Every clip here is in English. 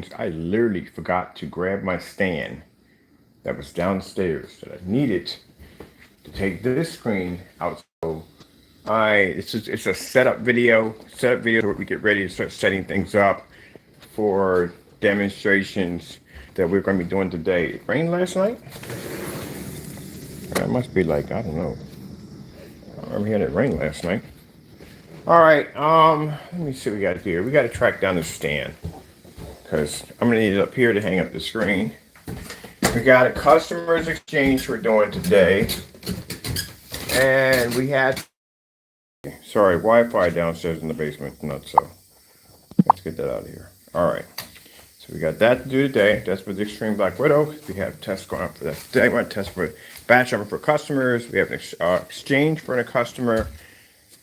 demonstrations, I literally forgot to grab my stand that was downstairs that I needed to take this screen out. So it's a setup video where we get ready to start setting things up for demonstrations that we're going to be doing today. It rained last night? It must be like, I don't know. I don't remember hearing it rain last night. All right, let me see what we got here. We got to track down the stand because I'm going to need it up here to hang up the screen. We got a customers exchange we're doing today. And we had, sorry, Wi-Fi downstairs in the basement, not so. Let's get that out of here. All right. So we got that to do today. That's with the Extreme Black Widow. We have tests going on for that today. We want to test for batch number for customers. We have an exchange for a customer.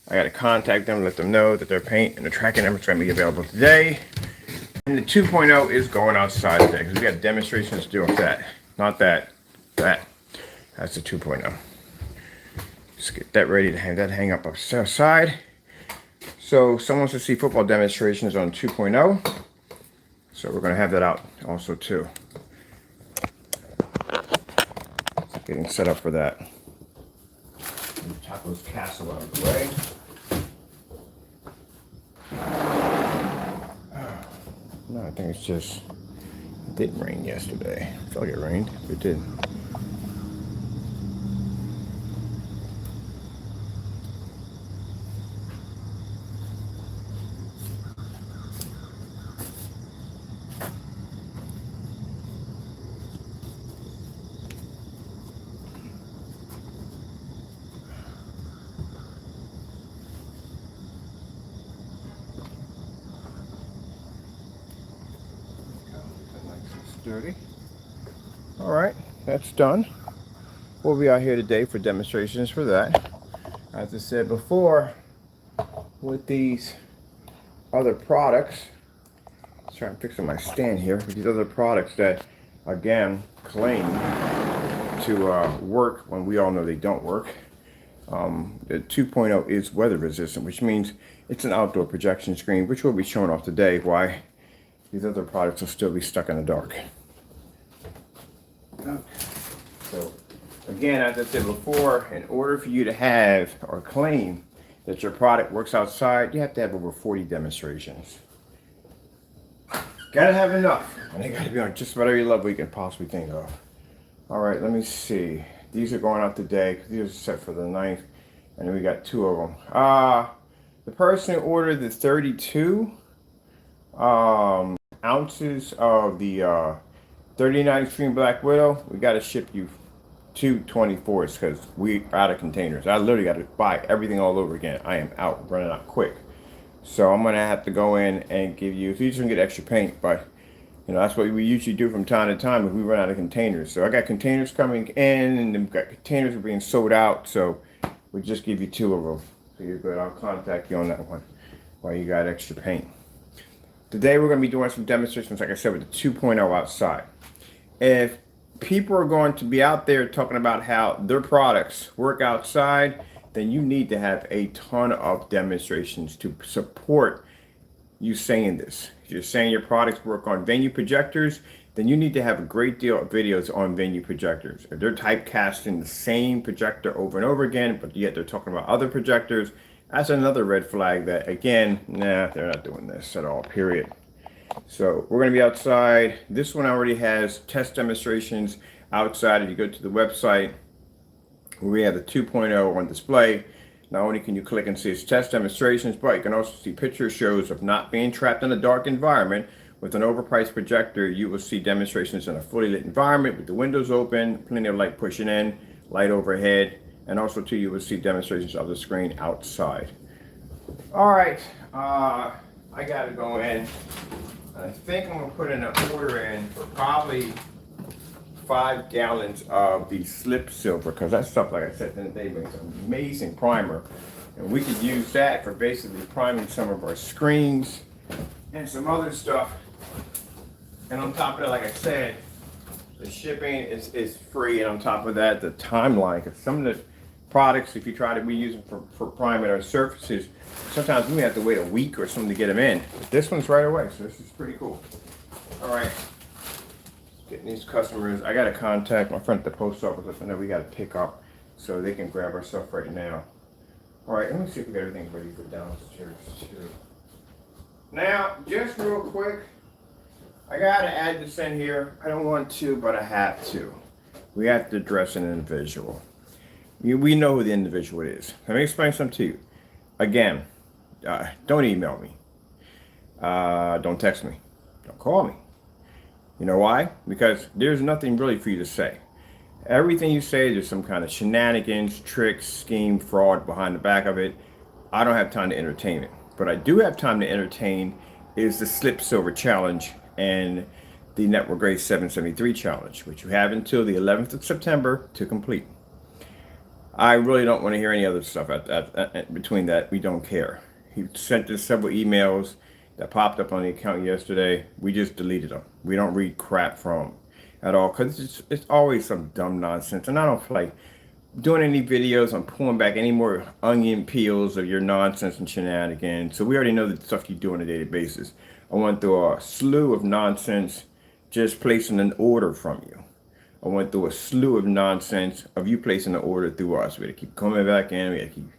I got to contact them, let them know that their paint and the tracking number is going to be available today. And the 2.0 is going outside today because we got demonstrations to do with that. Not that. That. That's the 2.0. Just get that ready to hang up outside. So someone wants to see football demonstrations on 2.0. So we're going to have that out also too. Getting set up for that. Taco's Castle out of the way. No, I think it's just, it didn't rain yesterday. I felt like it rained, but it didn't. Dirty. All right, that's done. We'll be out here today for demonstrations for that. As I said before, with these other products, let's try and fix my stand here. With these other products that, again, claim to work when we all know they don't work. The 2.0 is weather resistant, which means it's an outdoor projection screen, which will be shown off today. Why these other products will still be stuck in the dark. So again, as I said before, in order for you to have or claim that your product works outside, you have to have over 40 demonstrations. Gotta have enough, and they gotta be on just about every level you can possibly think of. All right, let me see. These are going out today. These are set for the 9th, and then we got 2 of them. The person who ordered the 32 ounces of the 39 Extreme Black Widow, we got to ship you 2 24s because we are out of containers. I literally got to buy everything all over again. I am out, running out quick. So I'm going to have to go in and give you, so you just get extra paint, but you know, that's what we usually do from time to time if we run out of containers. So I got containers coming in and then got containers are being sold out. So we just give you 2 of them. So you're good. I'll contact you on that one while you got extra paint. Today we're going to be doing some demonstrations, like I said, with the 2.0 outside. If people are going to be out there talking about how their products work outside, then you need to have a ton of demonstrations to support you saying this. If you're saying your products work on venue projectors, then you need to have a great deal of videos on venue projectors. If they're typecasting the same projector over and over again, but yet they're talking about other projectors, that's another red flag that, again, nah, they're not doing this at all, period. So we're going to be outside. This one already has test demonstrations outside. If you go to the website, we have the 2.0 on display. Not only can you click and see its test demonstrations, but you can also see picture shows of not being trapped in a dark environment. With an overpriced projector, you will see demonstrations in a fully lit environment with the windows open, plenty of light pushing in, light overhead, and also too, you will see demonstrations of the screen outside. All right, I gotta go in. I think I'm gonna put in an order in for probably 5 gallons of the slip silver, because that stuff, like I said, then they make an amazing primer, and we could use that for basically priming some of our screens and some other stuff. And on top of that, like I said, the shipping is free, and on top of that, the timeline, because some of the products, if you try to be using for priming our surfaces, sometimes we have to wait a week or something to get them in. But this one's right away, so this is pretty cool. All right. Getting these customers. I got to contact my friend at the post office and then we got to pick up so they can grab our stuff right now. All right, let me see if we got everything ready for downstairs too. Now, just real quick, I got to add this in here. I don't want to, but I have to. We have to address an individual. We know who the individual is. Let me explain something to you. Again, don't email me. Don't text me. Don't call me. You know why? Because there's nothing really for you to say. Everything you say, there's some kind of shenanigans, tricks, scheme, fraud behind the back of it. I don't have time to entertain it. But I do have time to entertain is the Slip Silver Challenge and the Network Grade 773 Challenge, which you have until the 11th of September to complete. I really don't want to hear any other stuff between that. We don't care. He sent us several emails that popped up on the account yesterday. We just deleted them. We don't read crap from them at all because it's always some dumb nonsense. And I don't feel like doing any videos on pulling back any more onion peels of your nonsense and shenanigans. So we already know the stuff you do on a daily basis. I went through a slew of nonsense just placing an order from you. I went through a slew of nonsense of you placing an order through us. We had to keep coming back in. We had to keep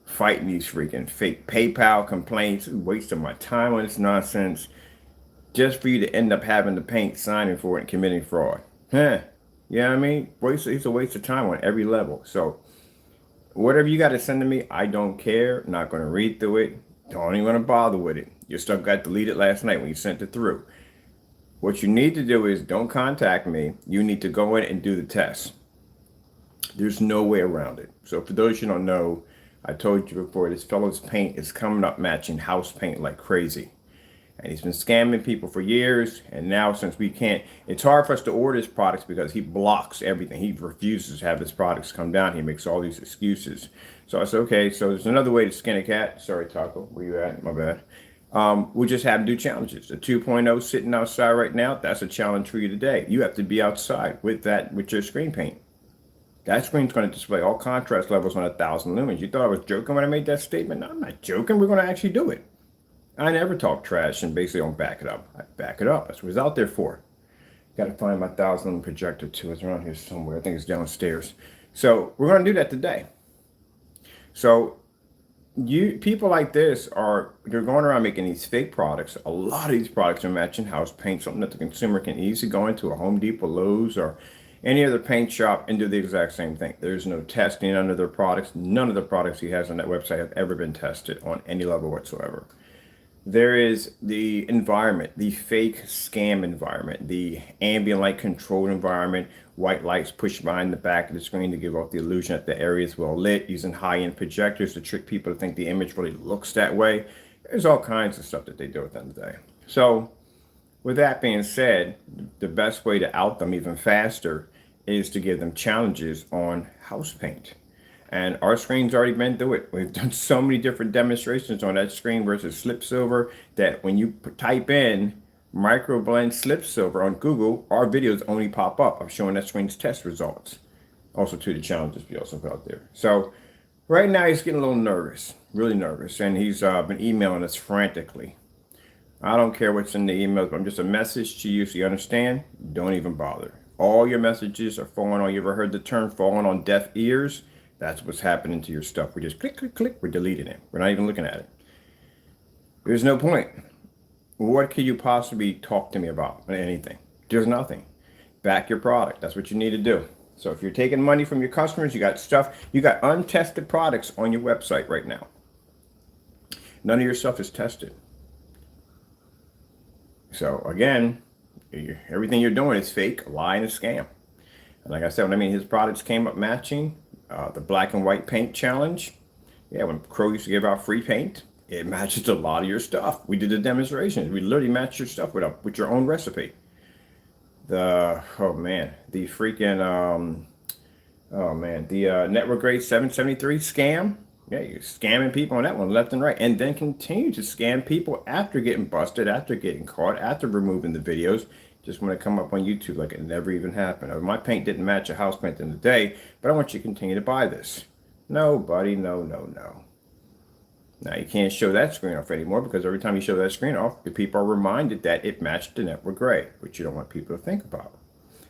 fighting these freaking fake PayPal complaints, wasting my time on this nonsense, just for you to end up having the paint signing for it and committing fraud. Huh? You know what I mean? It's a waste of time on every level. So whatever you got to send to me, I don't care. Not going to read through it. Don't even want to bother with it. Your stuff got deleted last night when you sent it through. What you need to do is don't contact me. You need to go in and do the test. There's no way around it. So for those you don't know, I told you before, this fellow's paint is coming up matching house paint like crazy. And he's been scamming people for years. And now since we can't, it's hard for us to order his products because he blocks everything. He refuses to have his products come down. He makes all these excuses. So I said, okay, so there's another way to skin a cat. Sorry, Taco, where you at? My bad. We'll just have him do challenges. The 2.0 sitting outside right now, that's a challenge for you today. You have to be outside with your screen paint. That screen's going to display all contrast levels on 1,000 lumens. You thought I was joking when I made that statement? No, I'm not joking. We're going to actually do it. I never talk trash and basically don't back it up. I back it up. That's what it's out there for. Got to find my 1,000 lumen projector too. It's around here somewhere. I think it's downstairs. So we're going to do that today. So people like this they're going around making these fake products. A lot of these products are matching house paint, something that the consumer can easily go into a Home Depot, Lowe's, or any other paint shop and do the exact same thing. There's no testing under their products. None of the products he has on that website have ever been tested on any level whatsoever. There is the environment, the fake scam environment, the ambient light controlled environment, white lights pushed behind the back of the screen to give off the illusion that the area is well lit, using high-end projectors to trick people to think the image really looks that way. There's all kinds of stuff that they do at the end of the day. So with that being said, the best way to out them even faster is to give them challenges on house paint. And our screen's already been through it. We've done so many different demonstrations on that screen versus Slip Silver that when you type in microblend Slip Silver on Google, our videos only pop up. I'm showing that screen's test results. Also to the challenges we also put out there. So right now he's getting a little nervous, really nervous. And he's been emailing us frantically. I don't care what's in the emails, but I'm just a message to you so you understand. Don't even bother. All your messages are falling on, you ever heard the term falling on deaf ears? That's what's happening to your stuff. We just click, click, click. We're deleting it. We're not even looking at it. There's no point. What could you possibly talk to me about? Anything. There's nothing. Back your product. That's what you need to do. So if you're taking money from your customers, you got untested products on your website right now. None of your stuff is tested. So again, everything you're doing is fake, a lie, and a scam. And like I said, when his products came up matching, the black and white paint challenge. Yeah, when Crow used to give out free paint, it matches a lot of your stuff. We did a demonstration. We literally matched your stuff with your own recipe. The Network Grade 773 scam. Yeah, you're scamming people on that one left and right, and then continue to scam people after getting busted, after getting caught, after removing the videos. Just want to come up on YouTube like it never even happened. My paint didn't match a house paint in the day, but I want you to continue to buy this. No, buddy, no. Now you can't show that screen off anymore because every time you show that screen off, the people are reminded that it matched the network gray, which you don't want people to think about.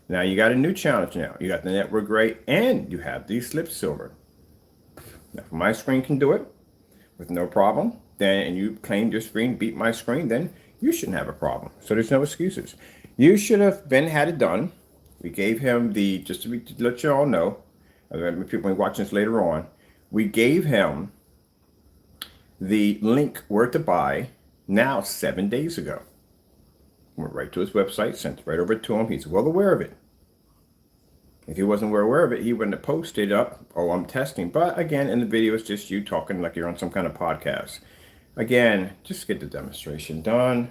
Now you got a new challenge now. You got the network gray and you have the slip silver. Now if my screen can do it with no problem, then and you claimed your screen beat my screen, then you shouldn't have a problem. So there's no excuses. You should have had it done. We gave him just to let you all know, people watching this later on, we gave him the link where to buy now 7 days ago. Went right to his website, sent it right over to him. He's well aware of it. If he wasn't aware of it, he wouldn't have posted up, oh, I'm testing. But again, in the video, it's just you talking like you're on some kind of podcast. Again, just get the demonstration done.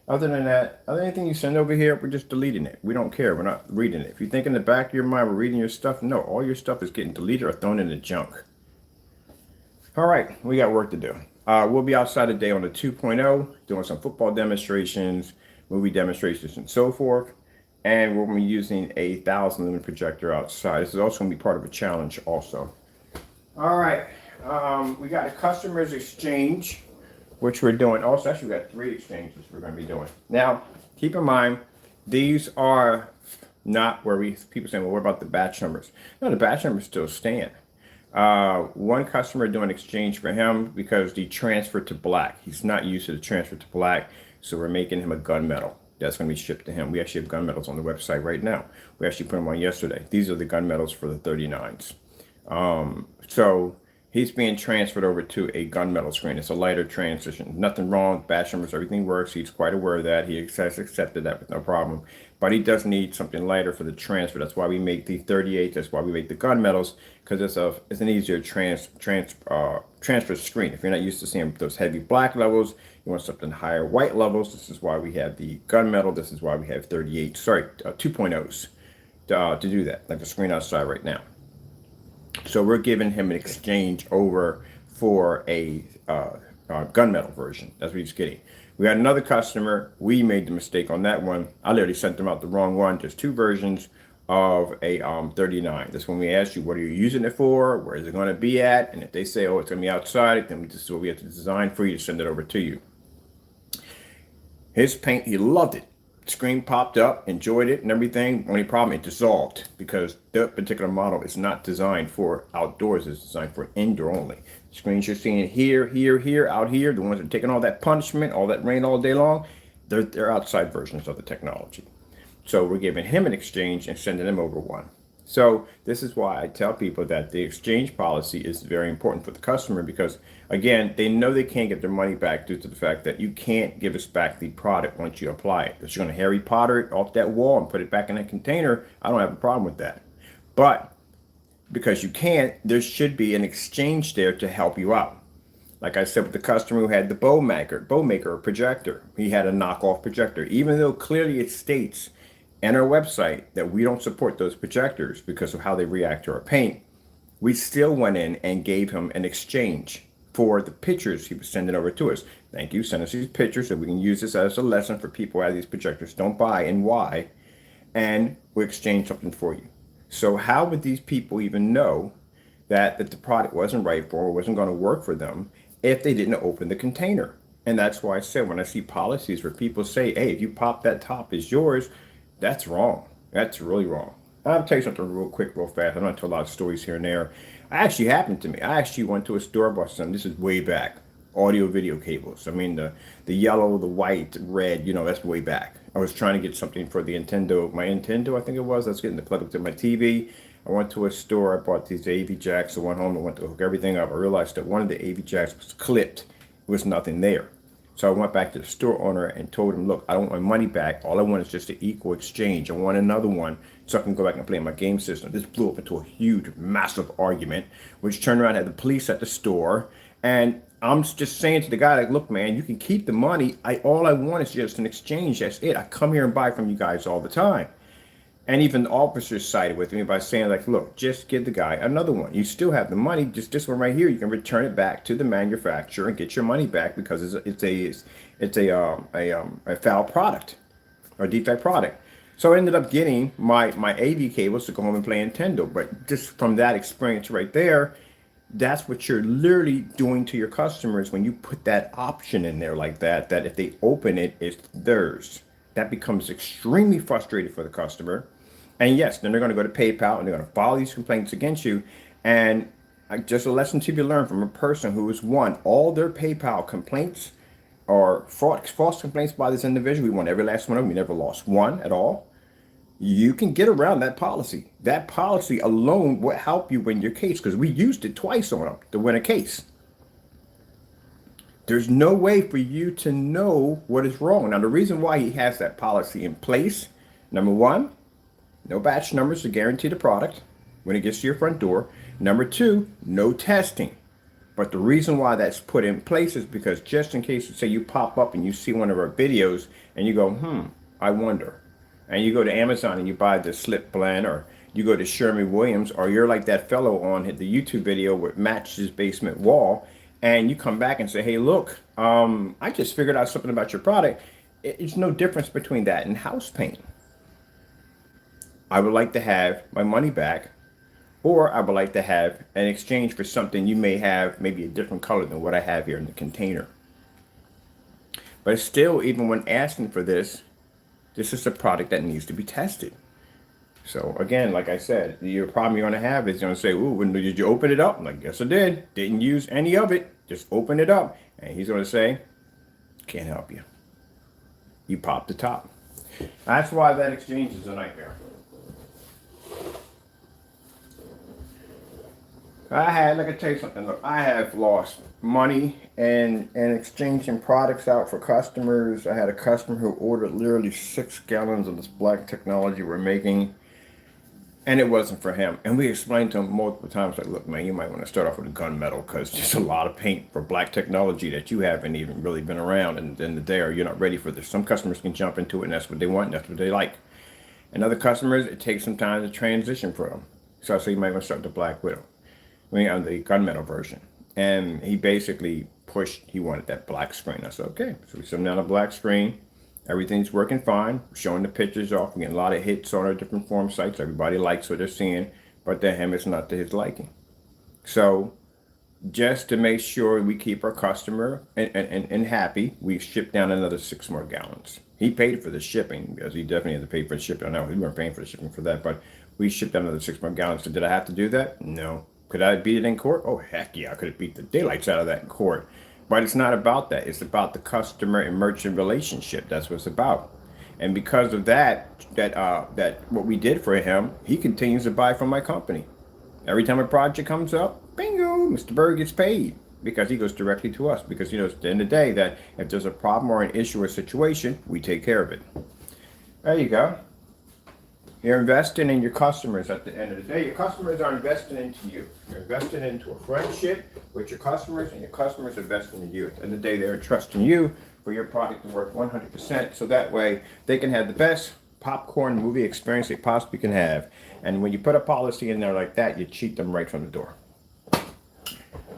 Other than that, anything you send over here, we're just deleting it. We don't care. We're not reading it. If you think in the back of your mind we're reading your stuff, no, all your stuff is getting deleted or thrown in the junk. All right, we got work to do. We'll be outside today on the 2.0, doing some football demonstrations, movie demonstrations, and so forth. And we'll be using a 1,000 lumen projector outside. This is also going to be part of a challenge also. All right, we got a customers exchange, which we're doing. Also, actually, we got 3 exchanges we're going to be doing. Now, keep in mind, these are not where people saying, well, what about the batch numbers? No, the batch numbers still stand. One customer doing exchange for him because the transfer to black. He's not used to the transfer to black, so we're making him a gunmetal. That's going to be shipped to him. We actually have gunmetals on the website right now. We actually put them on yesterday. These are the gunmetals for the 39s. So he's being transferred over to a gunmetal screen. It's a lighter transition. Nothing wrong. Batch numbers, everything works. He's quite aware of that. He has accepted that with no problem. But he does need something lighter for the transfer. That's why we make the 38. That's why we make the gunmetals, because it's an easier transfer screen. If you're not used to seeing those heavy black levels, you want something higher white levels. This is why we have the gunmetal. This is why we have 2.0s to do that, like the screen outside right now. So we're giving him an exchange over for a gunmetal version. That's what he's getting. We had another customer. We made the mistake on that one. I literally sent them out the wrong one. There's 2 versions of a 39. That's when we ask you, what are you using it for? Where is it going to be at? And if they say, oh, it's going to be outside, then this is what we have to design for you to send it over to you. His paint, he loved it. Screen popped up, enjoyed it and everything. Only problem, it dissolved because the particular model is not designed for outdoors. It's designed for indoor only. Screens you're seeing here, out here, the ones that are taking all that punishment, all that rain all day long, they're outside versions of the technology. So we're giving him an exchange and sending him over one. So this is why I tell people that the exchange policy is very important for the customer because, again, they know they can't get their money back due to the fact that you can't give us back the product once you apply it. If you're going to Harry Potter it off that wall and put it back in a container, I don't have a problem with that. But because you can't, there should be an exchange there to help you out. Like I said with the customer who had the Bowmaker projector, he had a knockoff projector, even though clearly it states and our website that we don't support those projectors because of how they react to our paint. We still went in and gave him an exchange for the pictures he was sending over to us. Thank you, send us these pictures so we can use this as a lesson for people who have these projectors don't buy and why, and we exchange something for you. So how would these people even know that the product wasn't right for or wasn't going to work for them if they didn't open the container? And that's why I said when I see policies where people say, hey, if you pop that top, it's yours, that's wrong. That's really wrong. I'll tell you something real quick, real fast. I'm not telling a lot of stories here and there. Actually happened to me. I actually went to a store, bought some, this is way back, audio video cables. I mean, the yellow, the white, red, that's way back. I was trying to get something for the Nintendo, my Nintendo, I think it was. I was getting the plug up to my TV. I went to a store. I bought these AV jacks. I went home. I went to hook everything up. I realized that one of the AV jacks was clipped. There was nothing there. So I went back to the store owner and told him, look, I don't want my money back. All I want is just an equal exchange. I want another one so I can go back and play my game system. This blew up into a huge, massive argument, which turned around and had the police at the store. And I'm just saying to the guy, like, look, man, you can keep the money. All I want is just an exchange. That's it. I come here and buy from you guys all the time. And even the officers sided with me by saying, like, look, just give the guy another one. You still have the money. Just this one right here, you can return it back to the manufacturer and get your money back because it's a foul product or defect product. So I ended up getting my AV cables to go home and play Nintendo. But just from that experience right there, That's what you're literally doing to your customers when you put that option in there like that, that if they open it, it's theirs. That becomes extremely frustrating for the customer. And yes, then they're going to go to PayPal and they're going to file these complaints against you. And just a lesson to be learned from a person who has won all their PayPal complaints or false complaints by this individual. We won every last one of them. We never lost one at all. You can get around that policy. That policy alone will help you win your case because we used it twice on them to win a case. There's no way for you to know what is wrong. Now, the reason why he has that policy in place, number one, no batch numbers to guarantee the product when it gets to your front door. Number two, no testing. But the reason why that's put in place is because just in case, say you pop up and you see one of our videos and you go, I wonder. And you go to Amazon and you buy the slip blend, or you go to Sherwin-Williams, or you're like that fellow on the YouTube video with matched his basement wall, and you come back and say, hey, look, I just figured out something about your product. It's no difference between that and house paint. I would like to have my money back, or I would like to have an exchange for something you may have, maybe a different color than what I have here in the container. But still, even when asking for this is a product that needs to be tested. So again, like I said, your problem you're going to have is going to say, ooh, when did you open it up? I'm like, yes, I did. Didn't use any of it. Just open it up. And he's going to say, can't help you. You popped the top. That's why that exchange is a nightmare. Let me tell you something. Look, I have lost money and exchanging products out for customers. I had a customer who ordered literally 6 gallons of this black technology we're making, and it wasn't for him. And we explained to him multiple times, like, look, man, you might want to start off with a gunmetal because there's a lot of paint for black technology that you haven't even really been around, and then the day or you're not ready for this. Some customers can jump into it, and that's what they want, and that's what they like. And other customers, it takes some time to transition for them. So I say you might want to start the Black Widow. On the gunmetal version. And he basically he wanted that black screen. I said, okay. So we sent him down a black screen. Everything's working fine. We're showing the pictures off. We're getting a lot of hits on our different forum sites. Everybody likes what they're seeing, but to him, it's not to his liking. So just to make sure we keep our customer and happy, we shipped down another 6 more gallons. He paid for the shipping because he definitely had to pay for the shipping. I know we weren't paying for the shipping for that, but we shipped down another 6 more gallons. So did I have to do that? No. Could I beat it in court? Oh, heck yeah, I could have beat the daylights out of that in court. But it's not about that. It's about the customer and merchant relationship. That's what it's about. And because of that what we did for him, he continues to buy from my company. Every time a project comes up, bingo, Mr. Berg gets paid because he goes directly to us. Because, at the end of the day, that if there's a problem or an issue or situation, we take care of it. There you go. You're investing in your customers at the end of the day. Your customers are investing into you. You're investing into a friendship with your customers, and your customers are investing in you. At the end of the day, they're trusting you for your product to work 100%, so that way they can have the best popcorn movie experience they possibly can have. And when you put a policy in there like that, you cheat them right from the door.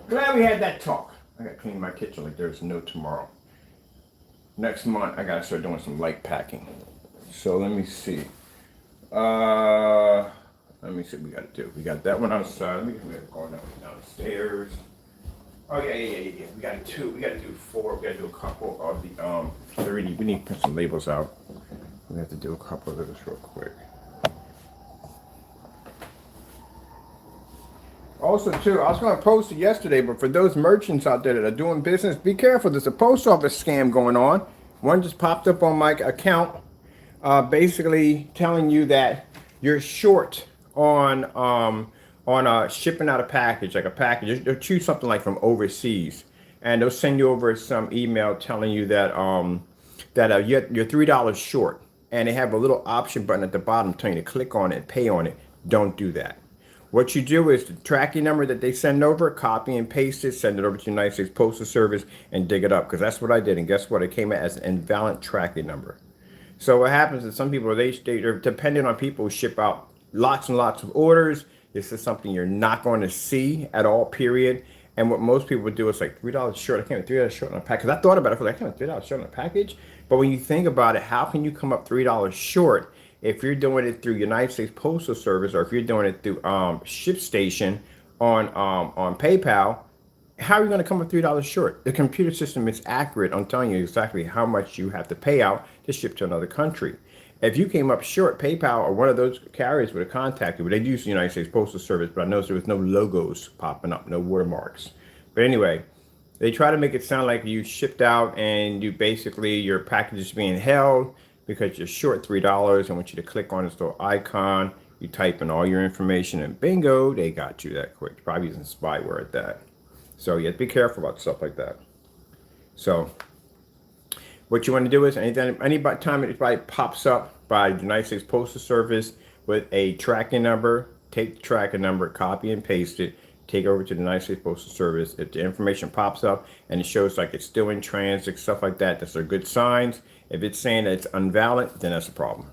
Glad we had that talk. I got to clean my kitchen like there's no tomorrow. Next month, I got to start doing some light packing. So let me see. Let me see what we got to do. We got that one outside. Let me get going downstairs. Oh yeah. We got to do 4. We got to do a couple of the 30. We need to print some labels out. We have to do a couple of those real quick. Also, too, I was going to post it yesterday, but for those merchants out there that are doing business, be careful. There's a post office scam going on. One just popped up on my account. Basically telling you that you're short on shipping out a package, like a package. They'll choose something like from overseas, and they'll send you over some email telling you that you're $3 short, and they have a little option button at the bottom telling you to click on it, pay on it. Don't do that. What you do is the tracking number that they send over, copy and paste it, send it over to the United States Postal Service, and dig it up, because that's what I did. And guess what? It came out as an invalid tracking number. So what happens is some people, they're dependent on people who ship out lots and lots of orders. This is something you're not going to see at all, period. And what most people would do is like $3 short. I can't $3 short on a package. I thought about it. I was like, I can't $3 short on a package. But when you think about it, how can you come up $3 short if you're doing it through United States Postal Service, or if you're doing it through ShipStation, on PayPal, how are you going to come up $3 short? The computer system is accurate on telling you exactly how much you have to pay out to ship to another country. If you came up short, PayPal or one of those carriers would have contacted you. But they use the United States Postal Service, but I noticed there was no logos popping up, no watermarks. But anyway, they try to make it sound like you shipped out and you basically your package is being held because you're short $3. I want you to click on this little icon. You type in all your information and bingo, they got you that quick. Probably using spyware at that. So you have to be careful about stuff like that. So what you want to do is any time it probably pops up by the United States Postal Service with a tracking number, take the tracking number, copy and paste it, take it over to the United States Postal Service. If the information pops up and it shows like it's still in transit, stuff like that, those are good signs. If it's saying that it's invalid, then that's a problem.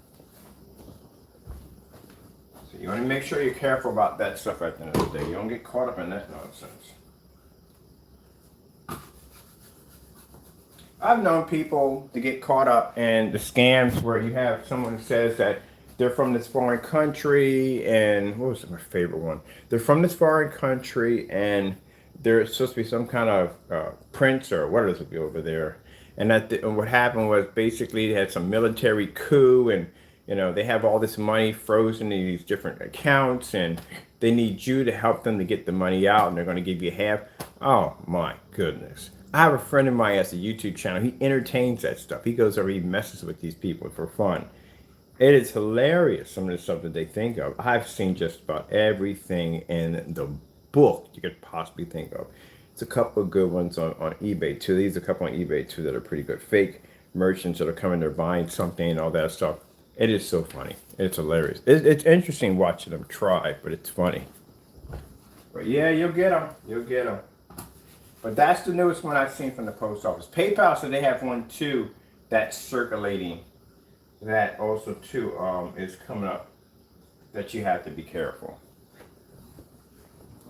So you want to make sure you're careful about that stuff at the end of the day. You don't get caught up in that nonsense. I've known people to get caught up in the scams where you have someone who says that they're from this foreign country and what was my favorite one? They're from this foreign country and there's supposed to be some kind of prince or what is it over there. And and what happened was basically they had some military coup and they have all this money frozen in these different accounts and they need you to help them to get the money out and they're going to give you half. Oh my goodness. I have a friend of mine has a YouTube channel. He entertains that stuff. He goes over, he messes with these people for fun. It is hilarious, some of the stuff that they think of. I've seen just about everything in the book you could possibly think of. It's a couple of good ones on eBay too. These are a couple on eBay too that are pretty good. Fake merchants that are coming there buying something and all that stuff. It is so funny. It's hilarious. It's interesting watching them try, but it's funny. But yeah, you'll get them. You'll get them. But that's the newest one I've seen from the post office. PayPal, so they have one too that's circulating. That also too is coming up that you have to be careful.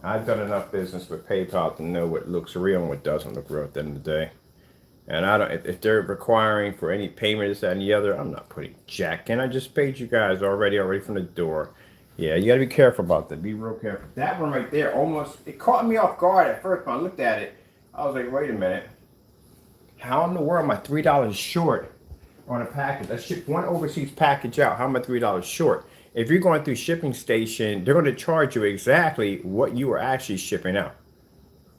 I've done enough business with PayPal to know what looks real and what doesn't look real at the end of the day. And I don't. If they're requiring for any payment, this, that, and the other, I'm not putting jack in. I just paid you guys already from the door. Yeah, you got to be careful about that. Be real careful. That one right there, it caught me off guard at first when I looked at it. I was like, wait a minute. How in the world am I $3 short on a package? I shipped one overseas package out. How am I $3 short? If you're going through shipping station, they're going to charge you exactly what you are actually shipping out.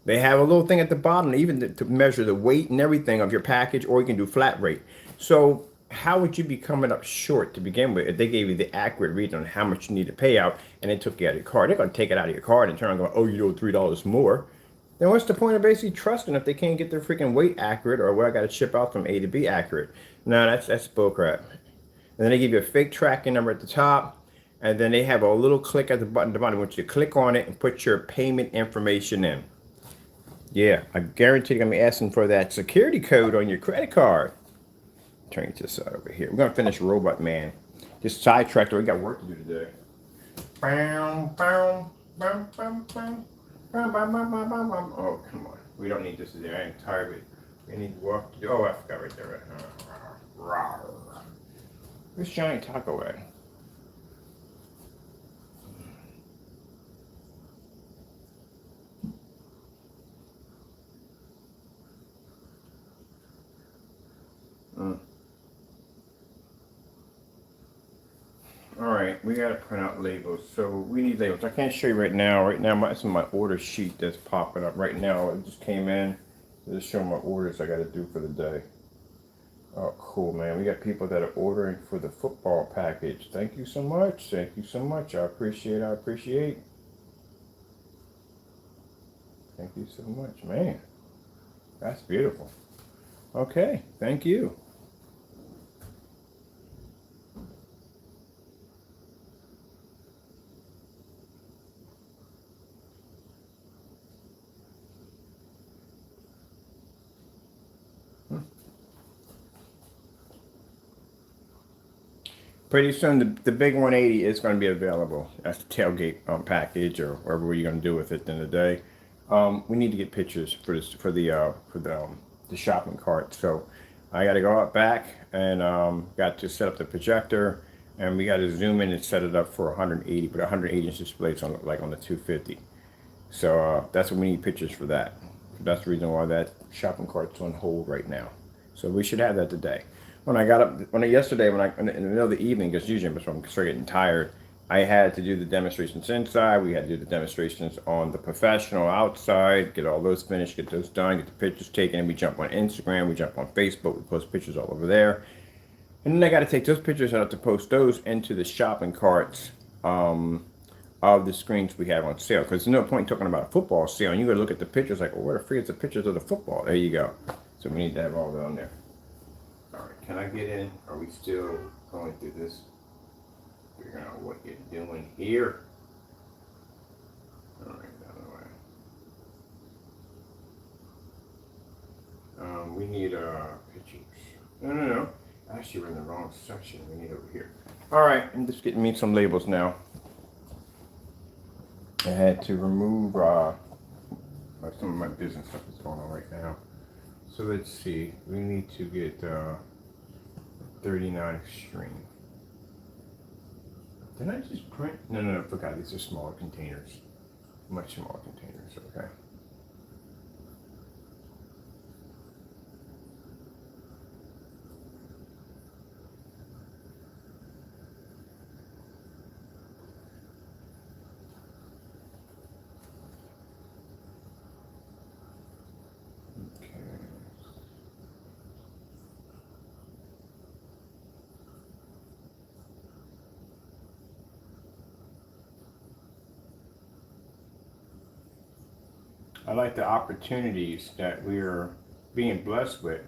They have a little thing at the bottom, even to measure the weight and everything of your package, or you can do flat rate. So how would you be coming up short to begin with if they gave you the accurate reading on how much you need to pay out and they took you out of your card? They're going to take it out of your card and turn around and go, oh, you owe $3 more. Then what's the point of basically trusting if they can't get their freaking weight accurate or what I got to ship out from A to B accurate? No, that's bullcrap. And then they give you a fake tracking number at the top, and then they have a little click at the button at the bottom. I want you to click on it and put your payment information in. Yeah, I guarantee you're going to be asking for that security code on your credit card. Turn it to the side over here. We're going to finish Robot Man. Just sidetracked. We got work to do today. Bam, bam, bam, bam, bam. Oh, come on. We don't need this today. I am tired of it. We need work to do. Oh, I forgot right there. Right. Where's Johnny Taco at? All right, we got to print out labels. So we need labels. I can't show you right now. Right now, it's in my order sheet that's popping up right now. It just came in. Just showing my orders I got to do for the day. Oh, cool, man. We got people that are ordering for the football package. Thank you so much. Thank you so much. I appreciate. Thank you so much, man. That's beautiful. Okay, thank you. Pretty soon, the big 180 is going to be available. That's the tailgate package or whatever you're going to do with it at the end of the day. We need to get pictures for the shopping cart. So I got to go out back and got to set up the projector, and we got to zoom in and set it up for 180, but 180 inch displays on the 250. So that's what we need pictures for that. That's the reason why that shopping cart's on hold right now. So we should have that today. When I got up, yesterday, in the middle of the evening, because usually I'm starting getting tired, I had to do the demonstrations inside. We had to do the demonstrations on the professional outside, get all those finished, get those done, get the pictures taken, and we jump on Instagram, we jump on Facebook, we post pictures all over there. And then I got to take those pictures out to post those into the shopping carts of the screens we have on sale. Because there's no point talking about a football sale, and you got to look at the pictures like, well, where the free is the pictures of the football? There you go. So we need to have all that on there. All right, can I get in? Are we still going through this? Figuring out what you're doing here. All right, out of the way. We need pictures. No. Actually, we're in the wrong section. We need over here. All right, I'm just getting me some labels now. I had to remove some of my business stuff that's going on right now. So let's see. We need to get 39 extreme. Did I just print? No, I forgot. These are smaller containers. Much smaller containers, okay. I like the opportunities that we're being blessed with.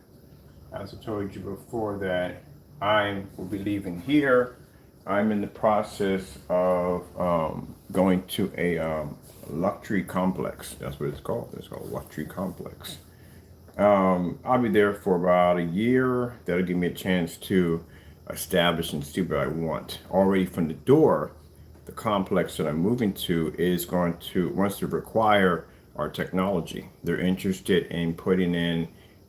As I told you before, that I will be leaving here. I'm in the process of going to a luxury complex. That's what it's called. It's called luxury complex. I'll be there for about a year. That'll give me a chance to establish and see what I want. Already from the door, the complex that I'm moving to is wants to require our technology. They're interested in putting in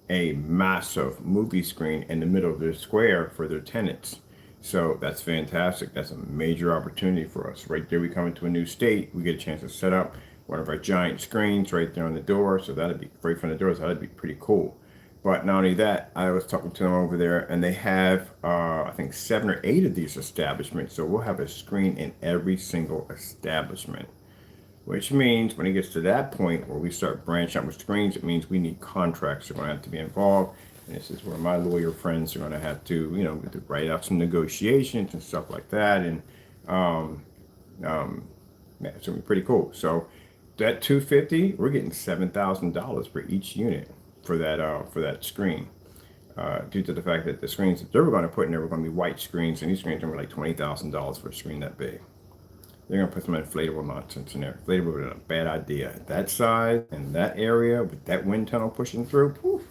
a massive movie screen in the middle of their square for their tenants. So that's fantastic. That's a major opportunity for us. Right there, we come into a new state. We get a chance to set up one of our giant screens right there on the door. So that'd be right from the door. So that'd be pretty cool. But not only that, I was talking to them over there, and they have, I think, 7 or 8 of these establishments. So we'll have a screen in every single establishment. Which means when it gets to that point where we start branching out with screens, it means we need contracts. They're going to have to be involved. And this is where my lawyer friends are going to have to, to write out some negotiations and stuff like that. And yeah, it's going to be pretty cool. So that $250, we're getting $7,000 for each unit for that screen. Due to the fact that the screens that they were going to put in there were going to be white screens, and these screens are like $20,000 for a screen that big. They're going to put some inflatable nonsense in there. Inflatable is a bad idea. That size and that area with that wind tunnel pushing through, poof.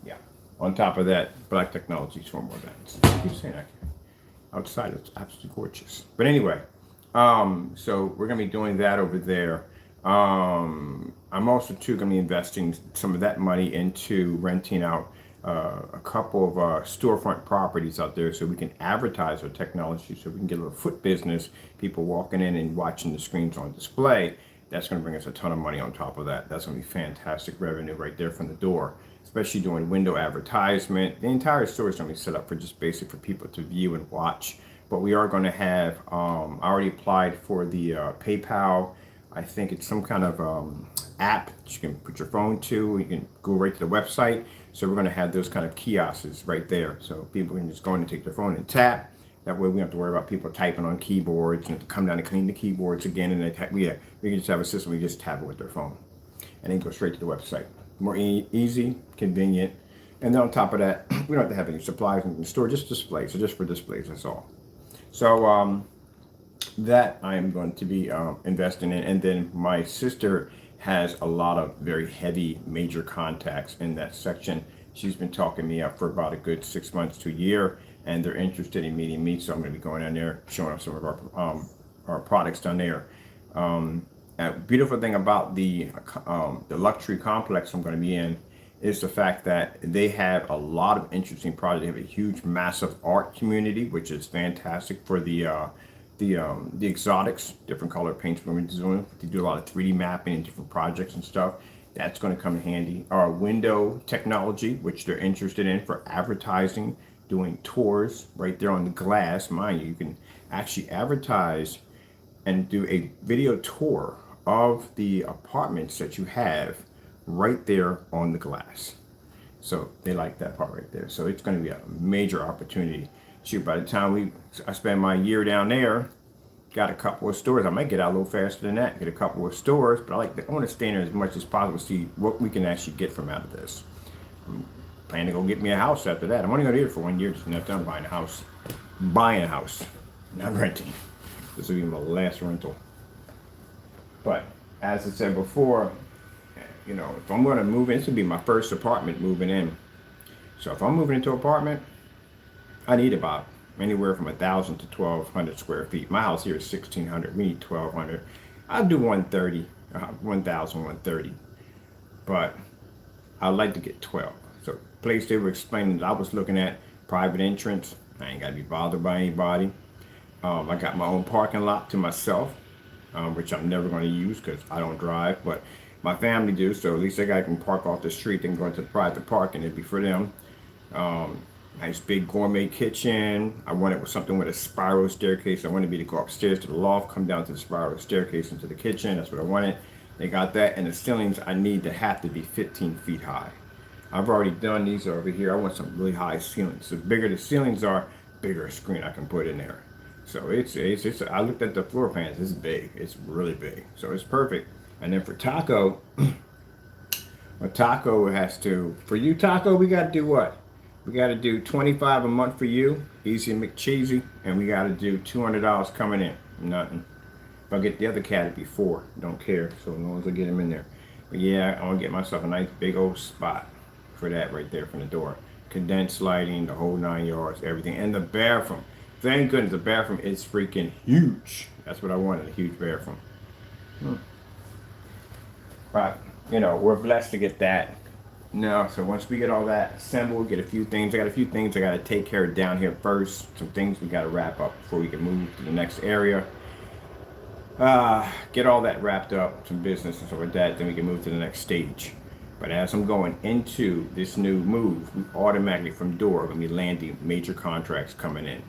Yeah. On top of that, black technology is for more events. I keep saying that. Outside, it's absolutely gorgeous. But anyway, so we're going to be doing that over there. I'm also, too, going to be investing some of that money into renting out a couple of storefront properties out there so we can advertise our technology, so we can get a little foot business, people walking in and watching the screens on display. That's going to bring us a ton of money on top of that. That's going to be fantastic revenue right there from the door, especially doing window advertisement. The entire store is going to be set up for just basic for people to view and watch. But we are going to have, I already applied for the PayPal. I think it's some kind of app that you can put your phone to. You can go right to the website. So we're going to have those kind of kiosks right there. So people can just go in and take their phone and tap. That way we don't have to worry about people typing on keyboards and have to come down and clean the keyboards again. And we can just have a system where you just tap it with their phone and then go straight to the website. More easy, convenient. And then on top of that, we don't have to have any supplies in the store, just displays. So just for displays, that's all. So that I am going to be investing in. And then my sister has a lot of very heavy major contacts in that section. She's been talking me up for about a good 6 months to a year, and they're interested in meeting me. So I'm going to be going down there, showing off some of our products down there. A beautiful thing about the luxury complex I'm going to be in is the fact that they have a lot of interesting projects. They have a huge, massive art community, which is fantastic for the the exotics, different color paints we're doing. They do a lot of 3D mapping and different projects and stuff. That's going to come in handy. Our window technology, which they're interested in for advertising, doing tours right there on the glass. Mind you, you can actually advertise and do a video tour of the apartments that you have right there on the glass. So they like that part right there. So it's going to be a major opportunity. Shoot, by the time I spend my year down there, got a couple of stores. I might get out a little faster than that, get a couple of stores, but I want to stay in there as much as possible, see what we can actually get from out of this. I'm planning to go get me a house after that. I'm only going to do it for 1 year, just not done buying a house. Buying a house, not renting. This will be my last rental. But as I said before, you know, if I'm going to move in, this will be my first apartment moving in. So if I'm moving into an apartment, I need about anywhere from 1,000 to 1,200 square feet. My house here is 1,600. We need 1,200. I'll do 130, 1,000, 130. But I'd like to get 12. So place they were explaining, I was looking at private entrance. I ain't got to be bothered by anybody. I got my own parking lot to myself, which I'm never going to use because I don't drive, but my family do. So at least they can park off the street and go into the private parking. It'd be for them. Nice big gourmet kitchen. I wanted something with a spiral staircase. I wanted me to go upstairs to the loft, come down to the spiral staircase into the kitchen. That's what I wanted. They got that, and the ceilings I need to have to be 15 feet high. I've already done these over here. I want some really high ceilings. The bigger the ceilings are, bigger a screen I can put in there. So it's I looked at the floor plans. It's big. It's really big. So it's perfect. And then for Taco, Taco has to, for you Taco, we got to do what? We got to do $25 a month for you, Easy and McCheesy, and we got to do $200 coming in. Nothing. If I get the other cat, it'd be $4. Don't care. So as long as I get him in there. But yeah, I want to get myself a nice big old spot for that right there from the door. Condensed lighting, the whole 9 yards, everything, and the bathroom. Thank goodness the bathroom is freaking huge. That's what I wanted, a huge bathroom. But you know, we're blessed to get that. No, so once we get all that assembled, get a few things. I got a few things I got to take care of down here first. Some things we got to wrap up before we can move to the next area. Get all that wrapped up, some business and stuff like that. Then we can move to the next stage. But as I'm going into this new move, we automatically from door going to be landing major contracts coming in.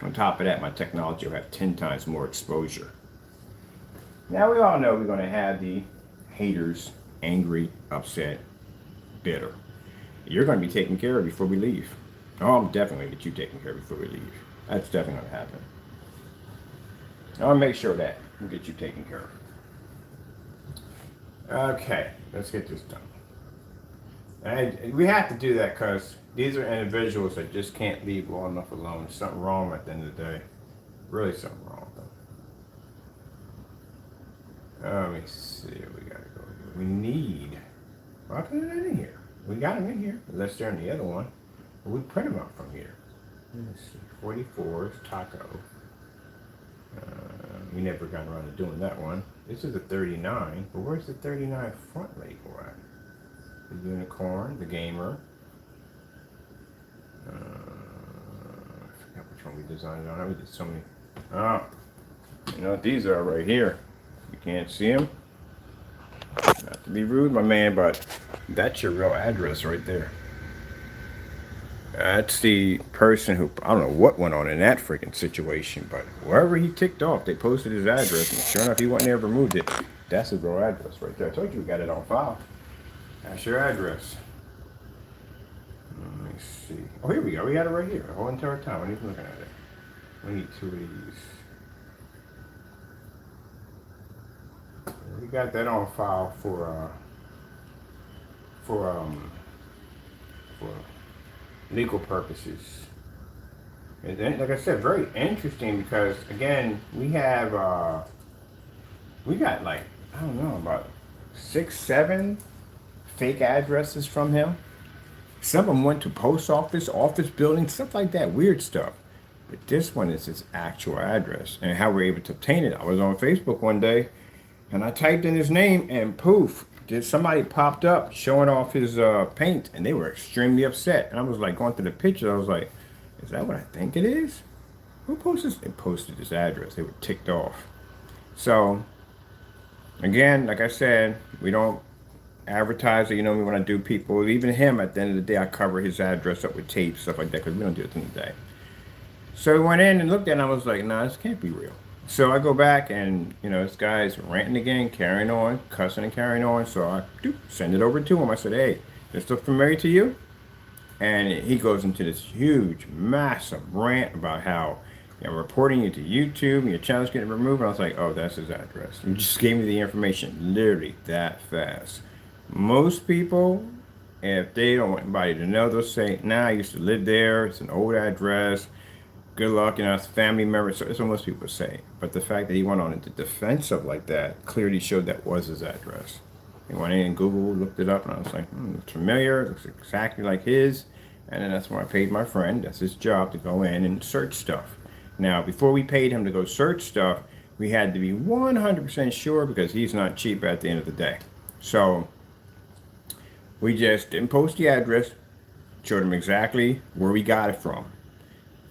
On top of that, my technology will have 10 times more exposure. Now we all know we're going to have the haters, angry, upset, bitter. You're going to be taken care of before we leave. Oh, I'm definitely going to get you taken care of before we leave. That's definitely going to happen. I'll make sure that we'll get you taken care of. Okay, let's get this done. And we have to do that because these are individuals that just can't leave long enough alone. There's something wrong at the end of the day. Really something wrong with them. Let me see what we got to go here. We need, well, I put it in here. We got them in here. Unless they're in the other one. We print them out from here. Let's see. 44 is Taco. We never got around to doing that one. This is a 39, but where's the 39 front label at? The unicorn, the gamer. I forgot which one we designed it on. We did so many. Oh, you know what these are right here. You can't see them. Not to be rude, my man, but that's your real address right there. That's the person who, I don't know what went on in that freaking situation, but wherever he ticked off, they posted his address, and sure enough, he went there and removed it. That's his real address right there. I told you we got it on file. That's your address. Let me see. Oh, here we go. We got it right here. The whole entire time. I'm even looking at it. We need 2 of these. We got that on file for legal purposes. And then, like I said, very interesting because again, we have we got like, I don't know, about 6, 7 fake addresses from him. Some of them went to post office buildings, stuff like that, weird stuff. But this one is his actual address, and how we're able to obtain it. I was on Facebook one day, and I typed in his name, and poof, somebody popped up showing off his paint, and they were extremely upset. And I was like going through the picture, I was like, is that what I think it is? who posted this? They posted this address. They were ticked off. So, again, like I said, we don't advertise it. You know me when I do people, even him, at the end of the day, I cover his address up with tape, stuff like that, because we don't do it in the day. So we went in and looked at it, and I was like, nah, this can't be real. So I go back and, you know, this guy's ranting again, carrying on, cussing and carrying on. So I send it over to him. I said, hey, this look familiar to you? And he goes into this huge, massive rant about how, you know, I'm reporting you to YouTube and your channel's getting removed. And I was like, oh, that's his address. He just gave me the information literally that fast. Most people, if they don't want anybody to know, they'll say, nah, I used to live there. It's an old address. Good luck, you know, it's family members. So it's what most people say. But the fact that he went on the defensive like that clearly showed that was his address. He went in and Google, looked it up, and I was like, it's familiar. It looks exactly like his. And then that's when I paid my friend. That's his job, to go in and search stuff. Now, before we paid him to go search stuff, we had to be 100% sure, because he's not cheap at the end of the day. So we just didn't post the address, showed him exactly where we got it from.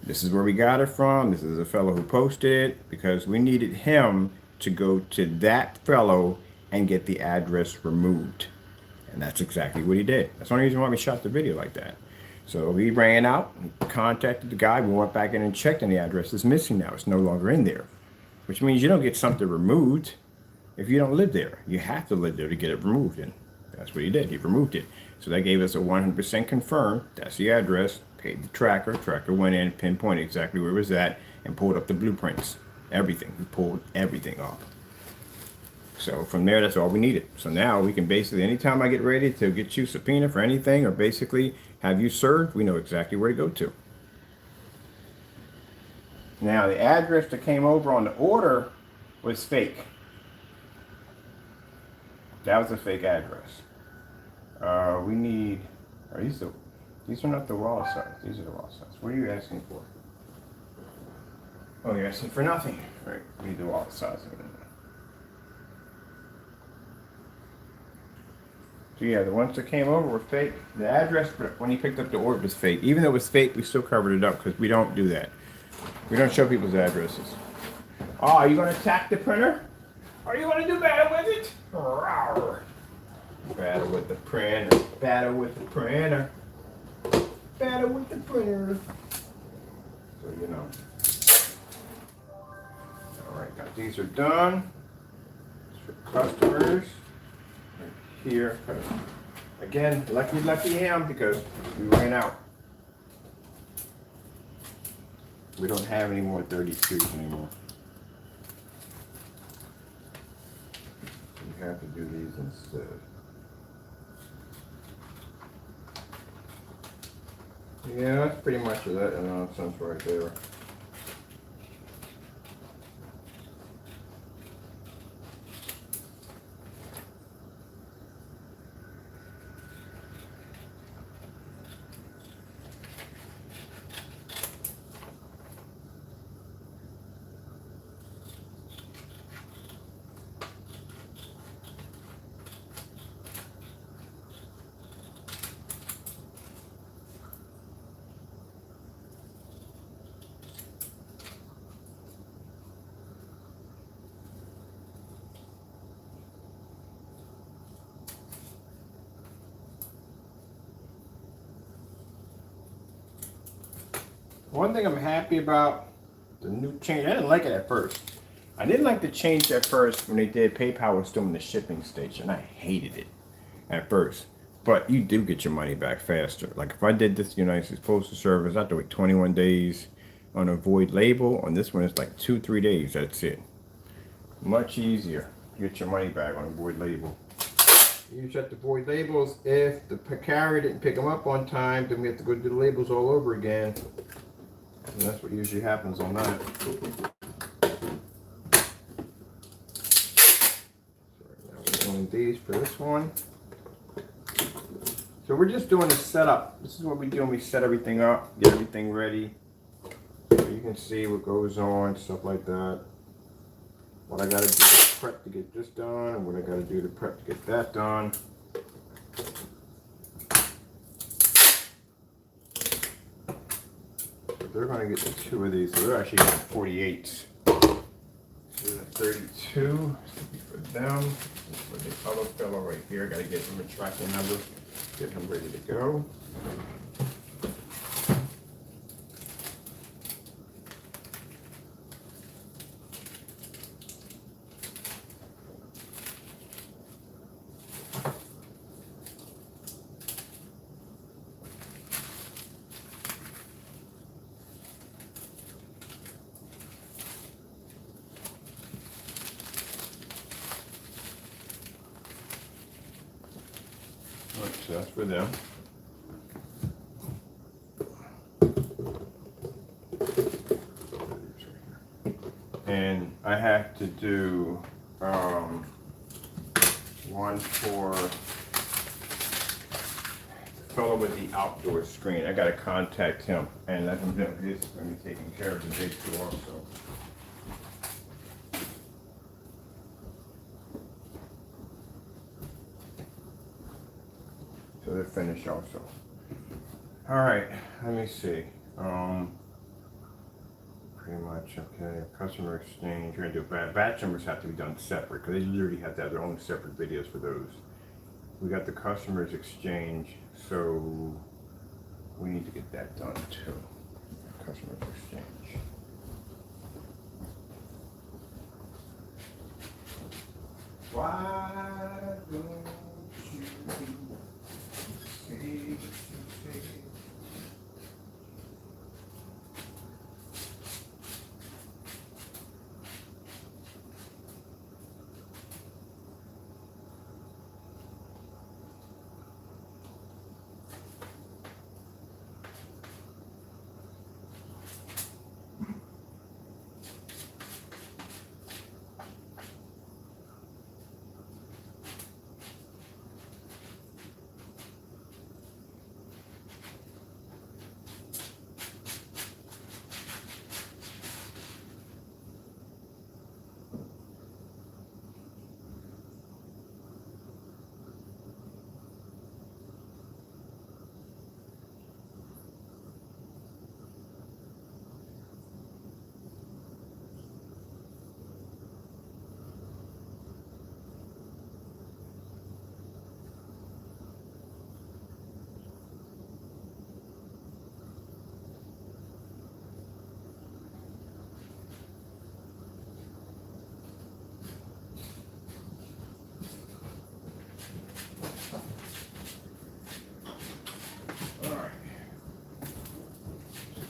This is where we got it from. This is a fellow who posted it, because we needed him to go to that fellow and get the address removed. And that's exactly what he did. That's the only reason why we shot the video like that. So we ran out, contacted the guy, we went back in and checked, and the address is missing now. It's no longer in there. Which means you don't get something removed if you don't live there. You have to live there to get it removed. And that's what he did. He removed it. So that gave us a 100% confirm. That's the address. Paid the tracker. Tracker went in, pinpointed exactly where it was at, and pulled up the blueprints. Everything. We pulled everything up. So from there, that's all we needed. So now we can basically, anytime I get ready to get you subpoena for anything, or basically have you served, we know exactly where to go to. Now, the address that came over on the order was fake. That was a fake address. We need, these are not the raw size. These are the raw size. What are you asking for? Oh, you're asking for nothing. Right, we need the raw size of it. So yeah, the ones that came over were fake. The address when he picked up the order was fake. Even though it was fake, we still covered it up, because we don't do that. We don't show people's addresses. Oh, are you going to attack the printer? Are you going to do battle with it? Rawr. Battle with the printer. Battle with the printer. Battle with the printer. So, you know. Alright, got these are done. It's for customers. Right here. Again, lucky him, because we ran out. We don't have any more 32s anymore. We have to do these instead. Yeah, that's pretty much that nonsense right there. One thing I'm happy about, the new change, I didn't like it at first. I didn't like the change at first when they did PayPal was still in the shipping station. I hated it at first. But you do get your money back faster. Like if I did this United States Postal Service, I have to wait 21 days on a void label. On this one, it's like 2-3 days. That's it. Much easier to get your money back on a void label. You check the void labels. If the carrier didn't pick them up on time, then we have to go do the labels all over again. And that's what usually happens on that. So now we're doing these for this one. So we're just doing the setup. This is what we do when we set everything up, get everything ready. So you can see what goes on, stuff like that. What I gotta do to prep to get this done, and what I gotta do to prep to get that done. they're going to get the 2 of these. So they're actually getting 48s. So the 32 for them. For the other fellow right here, got to get him a tracking number, get him ready to go. So that's for them. And I have to do one for the fellow with the outdoor screen. I got to contact him and let him know this is going to be taken care of the day too also. So they're finished also. All right, let me see. Pretty much, okay. Customer exchange, we're gonna do batch numbers have to be done separate because they literally have to have their own separate videos for those. We got the customers exchange, so we need to get that done too. Customers exchange. Why don't you say?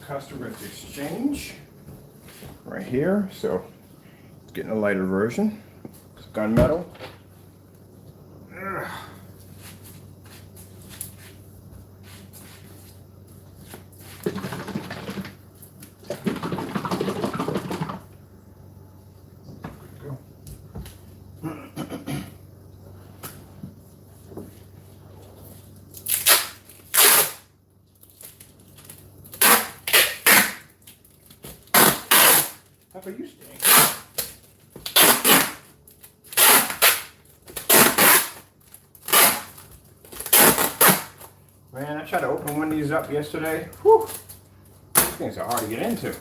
Customers exchange right here. So it's getting a lighter version. It's gunmetal. How about you staying? Man, I tried to open one of these up yesterday. Whew. These things are hard to get into.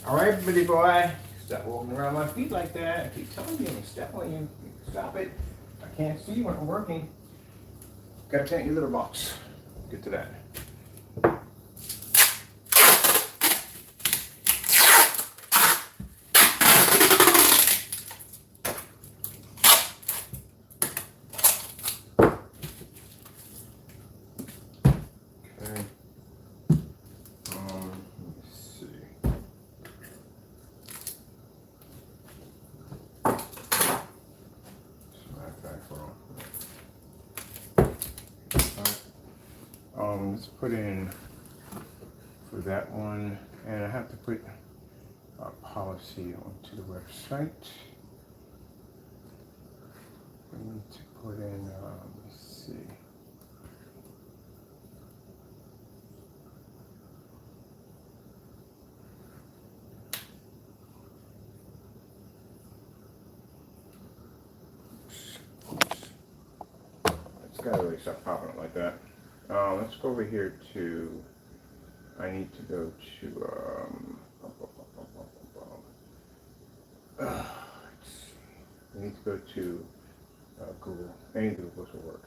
Alright, buddy boy. Stop walking around my feet like that. I keep telling you, step on you. Stop it. I can't see when I'm working. Gotta paint your little box. Get to that. Let's put in for that one, and I have to put our policy onto the website. We need to put in, let's see. It's gotta really stop popping up like that. Let's go over here to I need to go to I need to go to Google. Any Google will work.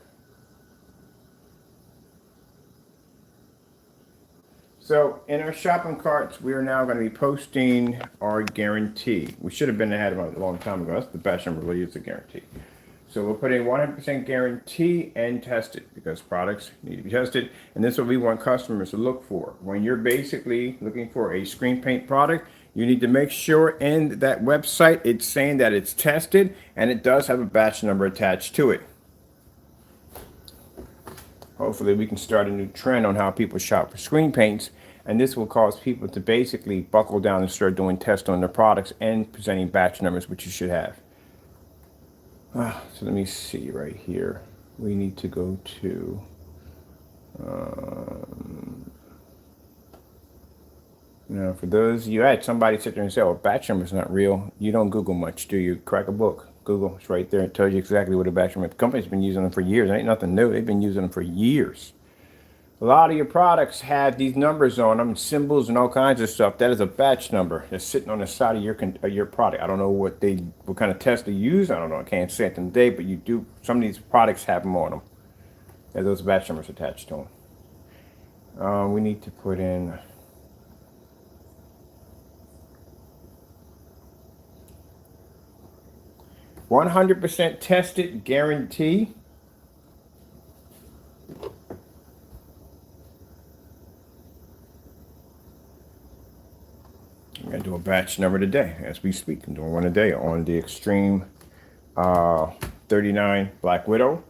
So in our shopping carts, we are now going to be posting our guarantee. We should have been ahead of it a long time ago. That's the batch number we'll use the guarantee. So we'll put a 100% guarantee and test it because products need to be tested. And this is what we want customers to look for. When you're basically looking for a screen paint product, you need to make sure in that website it's saying that it's tested and it does have a batch number attached to it. Hopefully we can start a new trend on how people shop for screen paints, and this will cause people to basically buckle down and start doing tests on their products and presenting batch numbers, which you should have. So let me see right here. We need to go to now for those you had somebody sit there and say, "Oh, batch number is not real." You don't Google much, do you? Crack a book. Google, it's right there. It tells you exactly what a batch number. The company's been using them for years. It ain't nothing new. They've been using them for years. A lot of your products have these numbers on them, symbols and all kinds of stuff. That is a batch number that's sitting on the side of your product. I don't know what kind of test they use. I don't know. I can't say it today, but you do. Some of these products have them on them. There's those batch numbers attached to them. We need to put in 100% tested guarantee. I'm going to do a batch number today as we speak. I'm doing one a day on the Extreme 39 Black Widow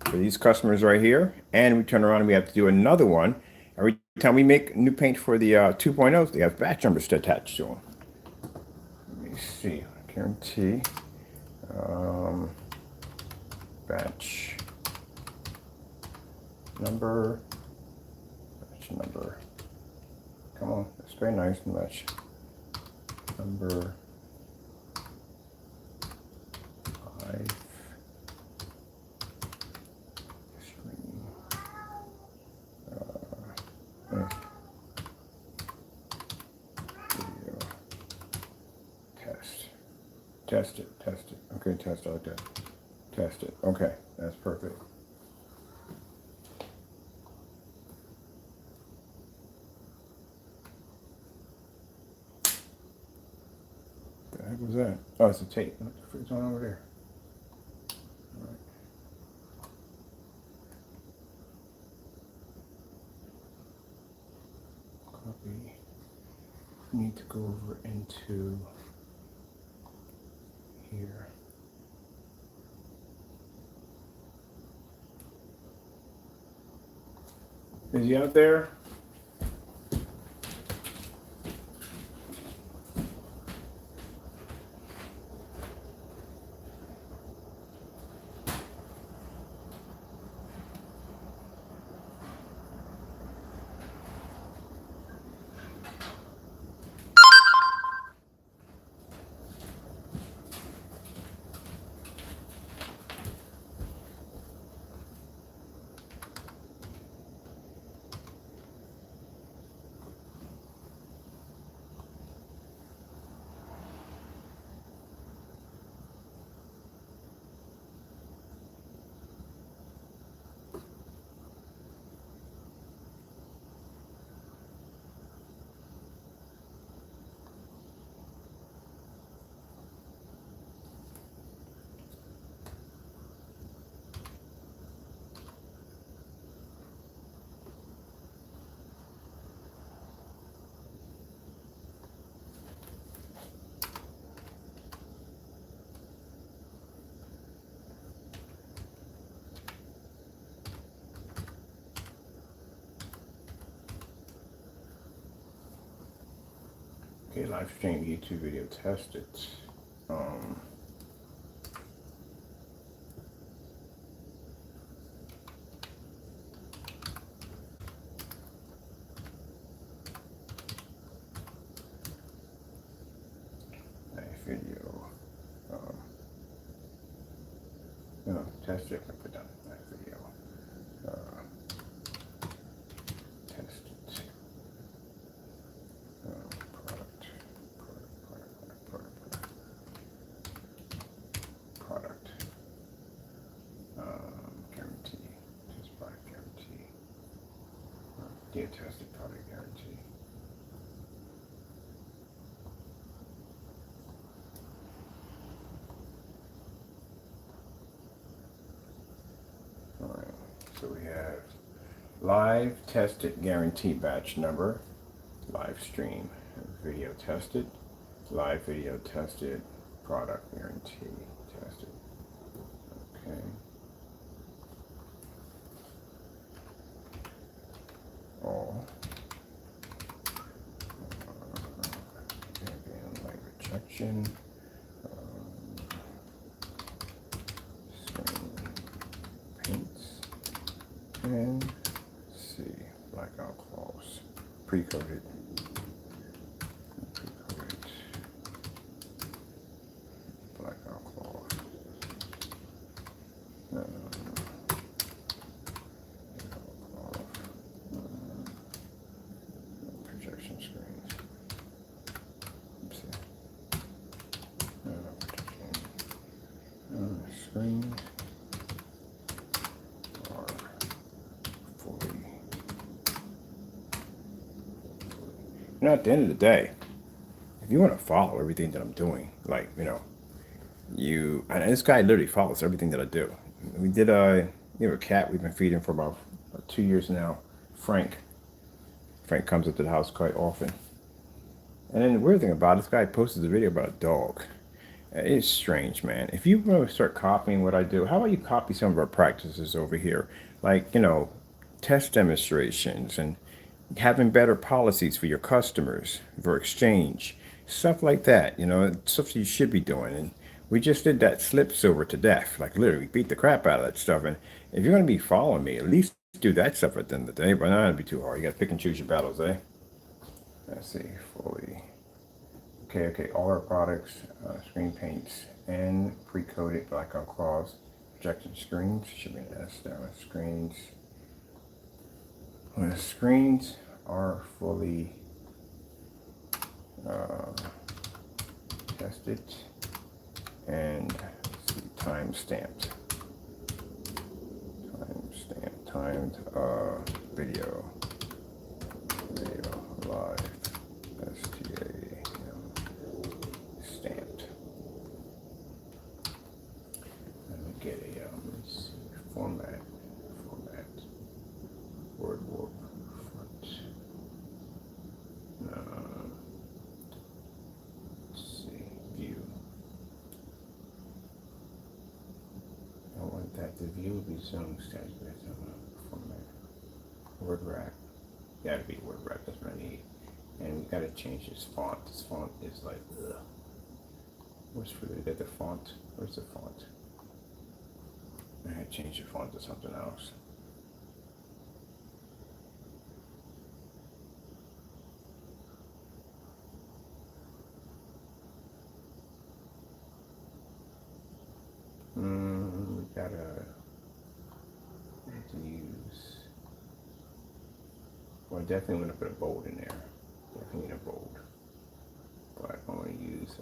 for these customers right here. And we turn around and we have to do another one. Every time we make new paint for the 2.0s, they have batch numbers attached to them. Let me see. Guarantee. Batch number. Batch number. Come on. It's very nice and much. Number 5. Screen. Video. Test it. Okay, test. I like that. Test it. Okay, that's perfect. What the heck was that? Oh, it's a tape. What the frick's on over there? All right. Copy. Need to go over into here. Is he out there? Okay, live stream YouTube video, test it. Live video. No, test it. I put down live video. Test it. tested product guarantee. All right, so we have live tested guarantee batch number, live stream, video tested, live video tested, product guarantee tested. Okay. All. Light rejection. Paints. And let's see, blackout claws. Pre-coated. Blackout claws. Projection screens. Let's see. Screens are fully. You know, at the end of the day, if you want to follow everything that I'm doing, like, you know, and this guy literally follows everything that I do. We did a cat we've been feeding for about 2 years now, Frank. Frank comes up to the house quite often. And then the weird thing about it, this guy posted a video about a dog. It's strange, man. If you want to start copying what I do, how about you copy some of our practices over here? Like, you know, test demonstrations and having better policies for your customers, for exchange, stuff like that, you know, stuff you should be doing. And we just did that slip silver to death, like literally beat the crap out of that stuff. And if you're going to be following me, at least do that stuff at the end of the day, but not to be too hard. You got to pick and choose your battles, eh? Let's see, fully. Okay, all our products, screen paints, and pre-coated blackout claws, projection screens, should be an S down, screens. When the screens are fully tested and time stamped. Timed video live, STAM, stamped. Let me get a let's see, format, word warp, front. Let's see, view. I want that the view be zone status format. Word wrap. Gotta be word wrap, that's what I need. And we gotta change this font. This font is like, ugh. Where's for the font? Where's the font? I had to change the font to something else. We gotta use. Well, I definitely want to put a bold in there. Definitely need a bold. But I want to use.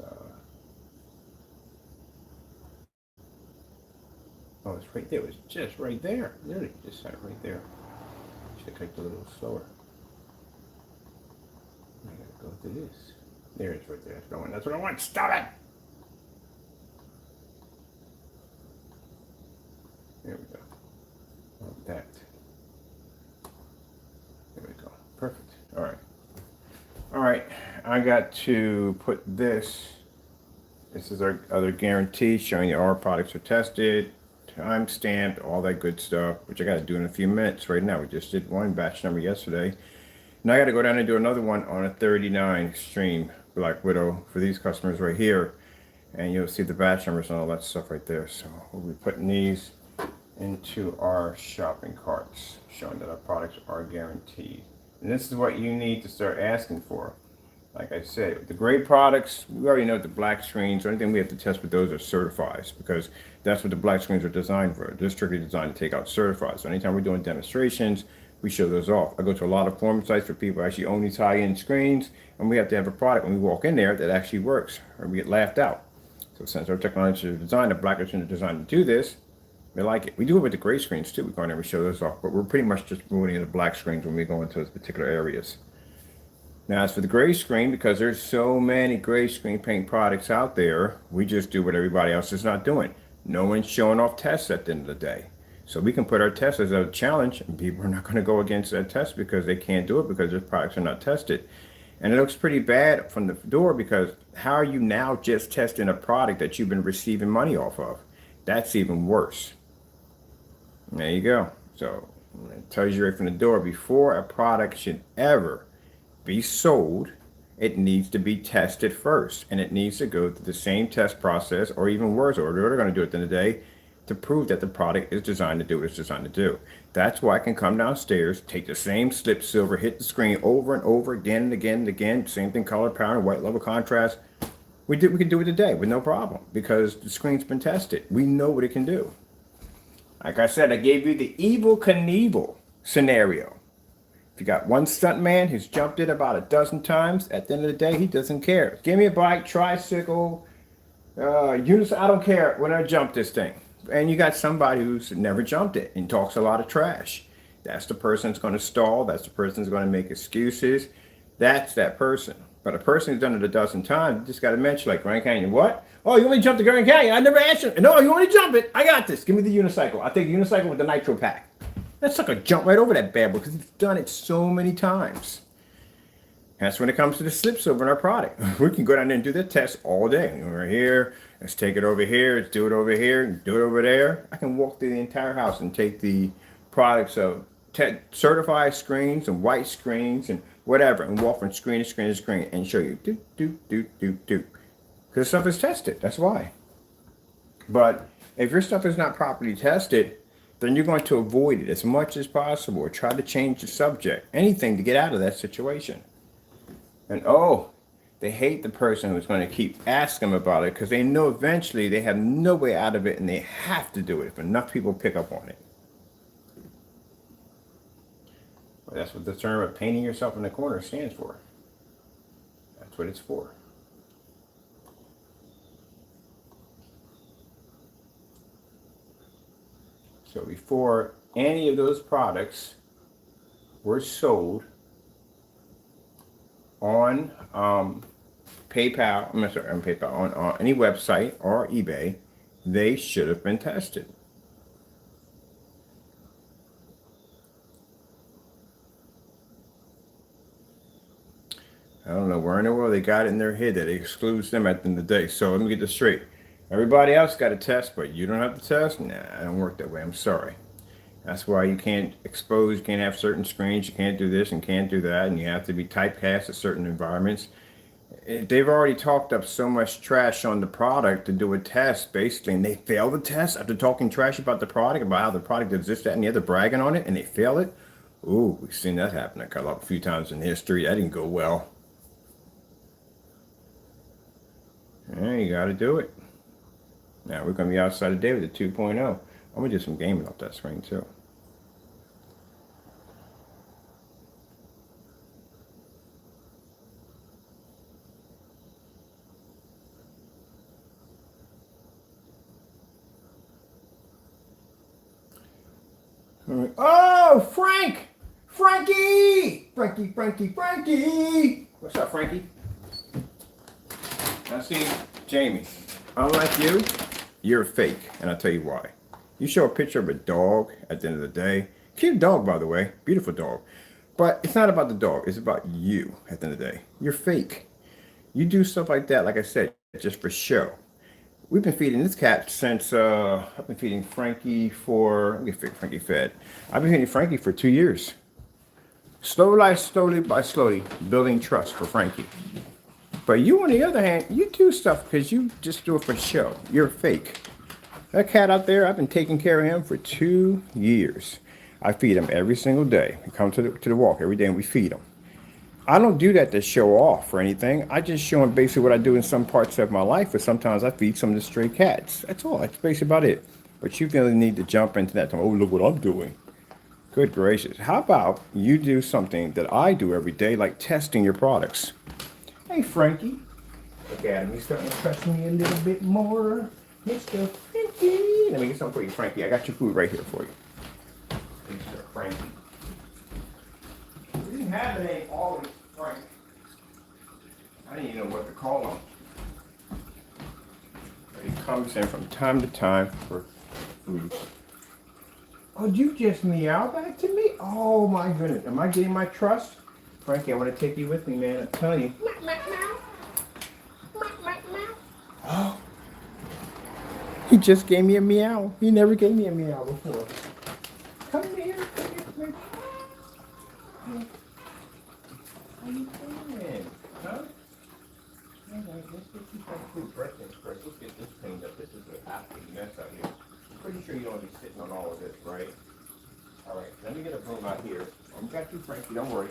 Oh, it's right there. It was just right there. Literally, just sat right there. Should have clicked a little slower. I gotta go through this. There it is right there. That's what I want. Stop it! There we go. Like that. There we go. Perfect. All right. All right. I got to put this. This is our other guarantee showing you our products are tested, time stamped, all that good stuff, which I got to do in a few minutes right now. We just did one batch number yesterday. Now I got to go down and do another one on a 39 Extreme Black Widow for these customers right here. And you'll see the batch numbers and all that stuff right there. So we'll be putting these into our shopping carts, showing that our products are guaranteed. And this is what you need to start asking for. Like I said, the great products, we already know the black screens, the only thing we have to test with those are certifies, because that's what the black screens are designed for. They're strictly designed to take out certifies. So anytime we're doing demonstrations, we show those off. I go to a lot of forum sites where people actually own these high-end screens, and we have to have a product when we walk in there that actually works, or we get laughed out. So since our technology is designed, the black screens are designed to do this, They like it. We do it with the gray screens too. We can't ever show those off, but we're pretty much just moving into black screens when we go into those particular areas. Now, as for the gray screen, because there's so many gray screen paint products out there, we just do what everybody else is not doing. No one's showing off tests at the end of the day. So we can put our tests as a challenge, and people are not going to go against that test because they can't do it because their products are not tested. And it looks pretty bad from the door because how are you now just testing a product that you've been receiving money off of? That's even worse. There you go. So it tells you right from the door, before a product should ever be sold, it needs to be tested first, and it needs to go through the same test process, or even worse, or they're going to do it at the end of the day, to prove that the product is designed to do what it's designed to do. That's why I can come downstairs, take the same slip silver, hit the screen over and over again and again and again, same thing, color pattern, white level contrast. We can do it today with no problem because the screen's been tested. We know what it can do. Like I said, I gave you the Evel Knievel scenario. If you got one stunt man who's jumped it about a dozen times, at the end of the day, he doesn't care. Give me a bike, tricycle, unicycle, I don't care when I jump this thing. And you got somebody who's never jumped it and talks a lot of trash. That's the person that's going to stall. That's the person that's going to make excuses. That's that person. But a person who's done it a dozen times, you just got to mention, like, Grand Canyon, what? Oh, you want me to jump the Grand Canyon? I never asked you. No, you want to jump it? I got this. Give me the unicycle. I'll take the unicycle with the nitro pack. That sucker jump right over that bad boy because he's done it so many times. That's when it comes to the slip silver in our product. We can go down there and do the test all day. We're here. Let's take it over here. Let's do it over here. Do it over there. I can walk through the entire house and take the products of certified screens and white screens and whatever, and walk from screen to screen to screen and show you because stuff is tested. That's why. But if your stuff is not properly tested, then you're going to avoid it as much as possible, or try to change the subject, anything to get out of that situation. And they hate the person who's going to keep asking them about it because they know eventually they have no way out of it and they have to do it if enough people pick up on it. Well, that's what the term of painting yourself in the corner stands for. That's what it's for. So before any of those products were sold on PayPal, on any website or eBay, they should have been tested. I don't know where in the world they got it in their head that it excludes them at the end of the day. So let me get this straight. Everybody else got a test, but you don't have to test? Nah, it don't work that way. I'm sorry. That's why you can't expose, you can't have certain screens, you can't do this and can't do that, and you have to be typecast at certain environments. They've already talked up so much trash on the product to do a test, basically, and they fail the test after talking trash about the product, about how the product does this, that, and the other, bragging on it, and they fail it. Ooh, we've seen that happen a few times in history. That didn't go well. Yeah, you got to do it. Now we're going to be outside today with the 2.0. I'm going to do some gaming off that screen too. Oh, Frank! Frankie! Frankie! What's up, Frankie? Now see, Jamie, unlike you, you're fake, and I'll tell you why. You show a picture of a dog at the end of the day. Cute dog, by the way. Beautiful dog. But it's not about the dog. It's about you at the end of the day. You're fake. You do stuff like that, like I said, just for show. We've been feeding this cat since, I've been feeding Frankie for, let me get Frankie fed. I've been feeding Frankie for 2 years. Slowly by slowly, building trust for Frankie. But you, on the other hand, you do stuff because you just do it for show. You're fake. That cat out there, I've been taking care of him for 2 years. I feed him every single day. We come to the walk every day and we feed him. I don't do that to show off or anything. I just show him basically what I do in some parts of my life, but sometimes I feed some of the stray cats. That's all. That's basically about it. But you really need to jump into that. Oh, look what I'm doing. Good gracious. How about you do something that I do every day, like testing your products? Hey, Frankie. Look at him. He's starting to trust me a little bit more. Mr. Frankie. Let me get something for you, Frankie. I got your food right here for you. Mr. Frankie. We didn't have the name always, Frank. I didn't even know what to call him. But he comes in from time to time for food. Oh, you just meow back to me? Oh my goodness. Am I getting my trust? Frankie, I want to take you with me, man. I'm telling you. Oh. He just gave me a meow. He never gave me a meow before. Come here. Come here. How you doing? Huh? Alright, let's get you some food breakfast first. Let's get this cleaned up. This is an absolute mess out here. I'm pretty sure you don't be sitting on all of this, right? Alright, let me get a broom out here. I got you, Frankie. Don't worry.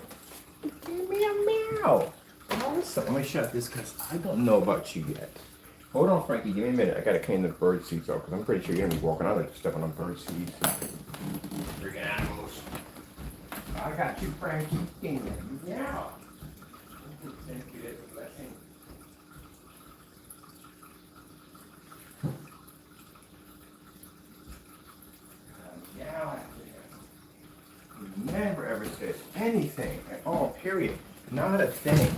Give me a meow. Awesome. Let me shut this because I don't know about you yet. Hold on, Frankie. Give me a minute. I gotta clean the bird seeds off because I'm pretty sure you're gonna be walking out there stepping on bird seeds. Freaking animals. I got you, Frankie. Give me a meow. Thank you. That's a blessing. Meow after him. He never ever says anything at all. Period. Not a thing.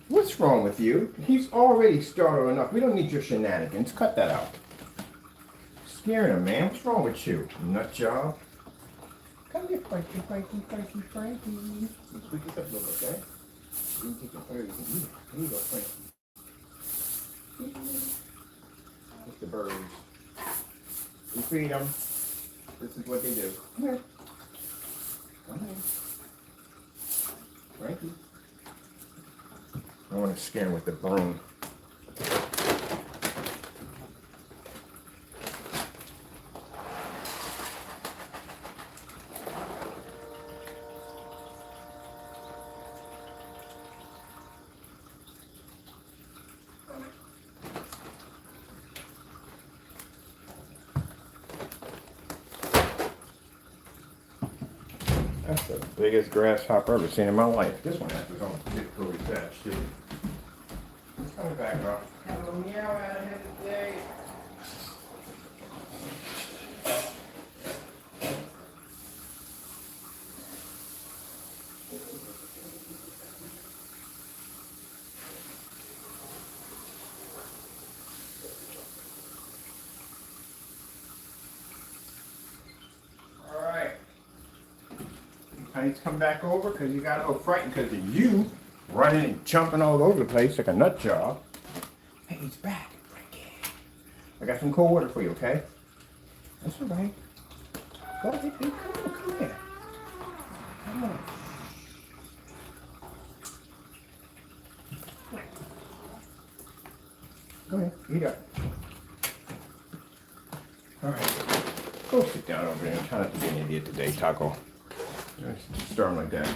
What's wrong with you? He's already startled enough. We don't need your shenanigans. Cut that out. Scaring him, man. What's wrong with you? Nut job. Come here, Frankie. Let's squeak this up a little bit, okay? You can take your fingers and eat it. Here you go, Frankie. It's the birds. We feed them. This is what they do. Come here. Come here. Frankie. I want to scare him with the broom. That's the biggest grasshopper I've ever seen in my life. This one has its own big curly patch too. He's coming back up. Have a meow out of him today. Honey's come back over because you got a little frightened because of you running and jumping all over the place like a nut job. Hey, he's back. I got some cold water for you, okay? That's all right. Go ahead, baby. Come here. Come on. Go ahead, eat up. All right. Go sit down over there. I'm trying not to be an idiot today, Taco. Starting like that.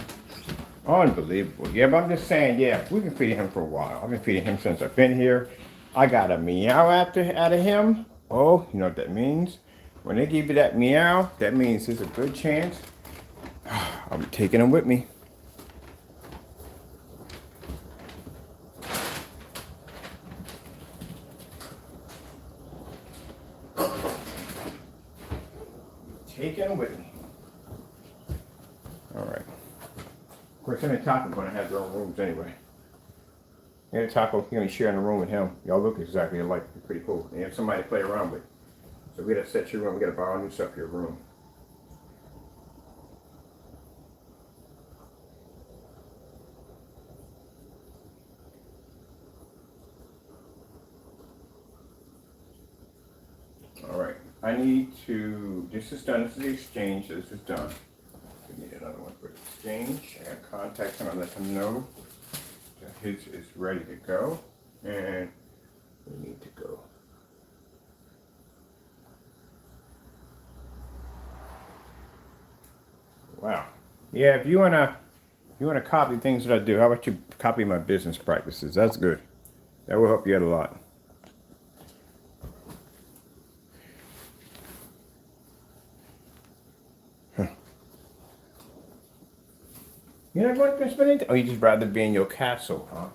Unbelievable. Yeah, but I'm just saying, yeah, we can feed him for a while. I've been feeding him since I've been here. I got a meow out of him. Oh, you know what that means? When they give you that meow, that means there's a good chance I'll be taking him with me. Taking him with me. All right. Of course, him and Taco are going to have their own rooms anyway. And Taco, you're going to be sharing a room with him. Y'all look exactly alike. It's pretty cool. And you have somebody to play around with. So we got to set your room. We got to borrow new stuff for your room. All right. I need to, this is done. This is the exchange. This is done. We need another one for the exchange. I got contact him and let him know that his is ready to go. And we need to go. Wow. Yeah, if you wanna copy things that I do, how about you copy my business practices? That's good. That will help you out a lot. You're not going to spend anything? Oh, you just rather be in your castle, huh?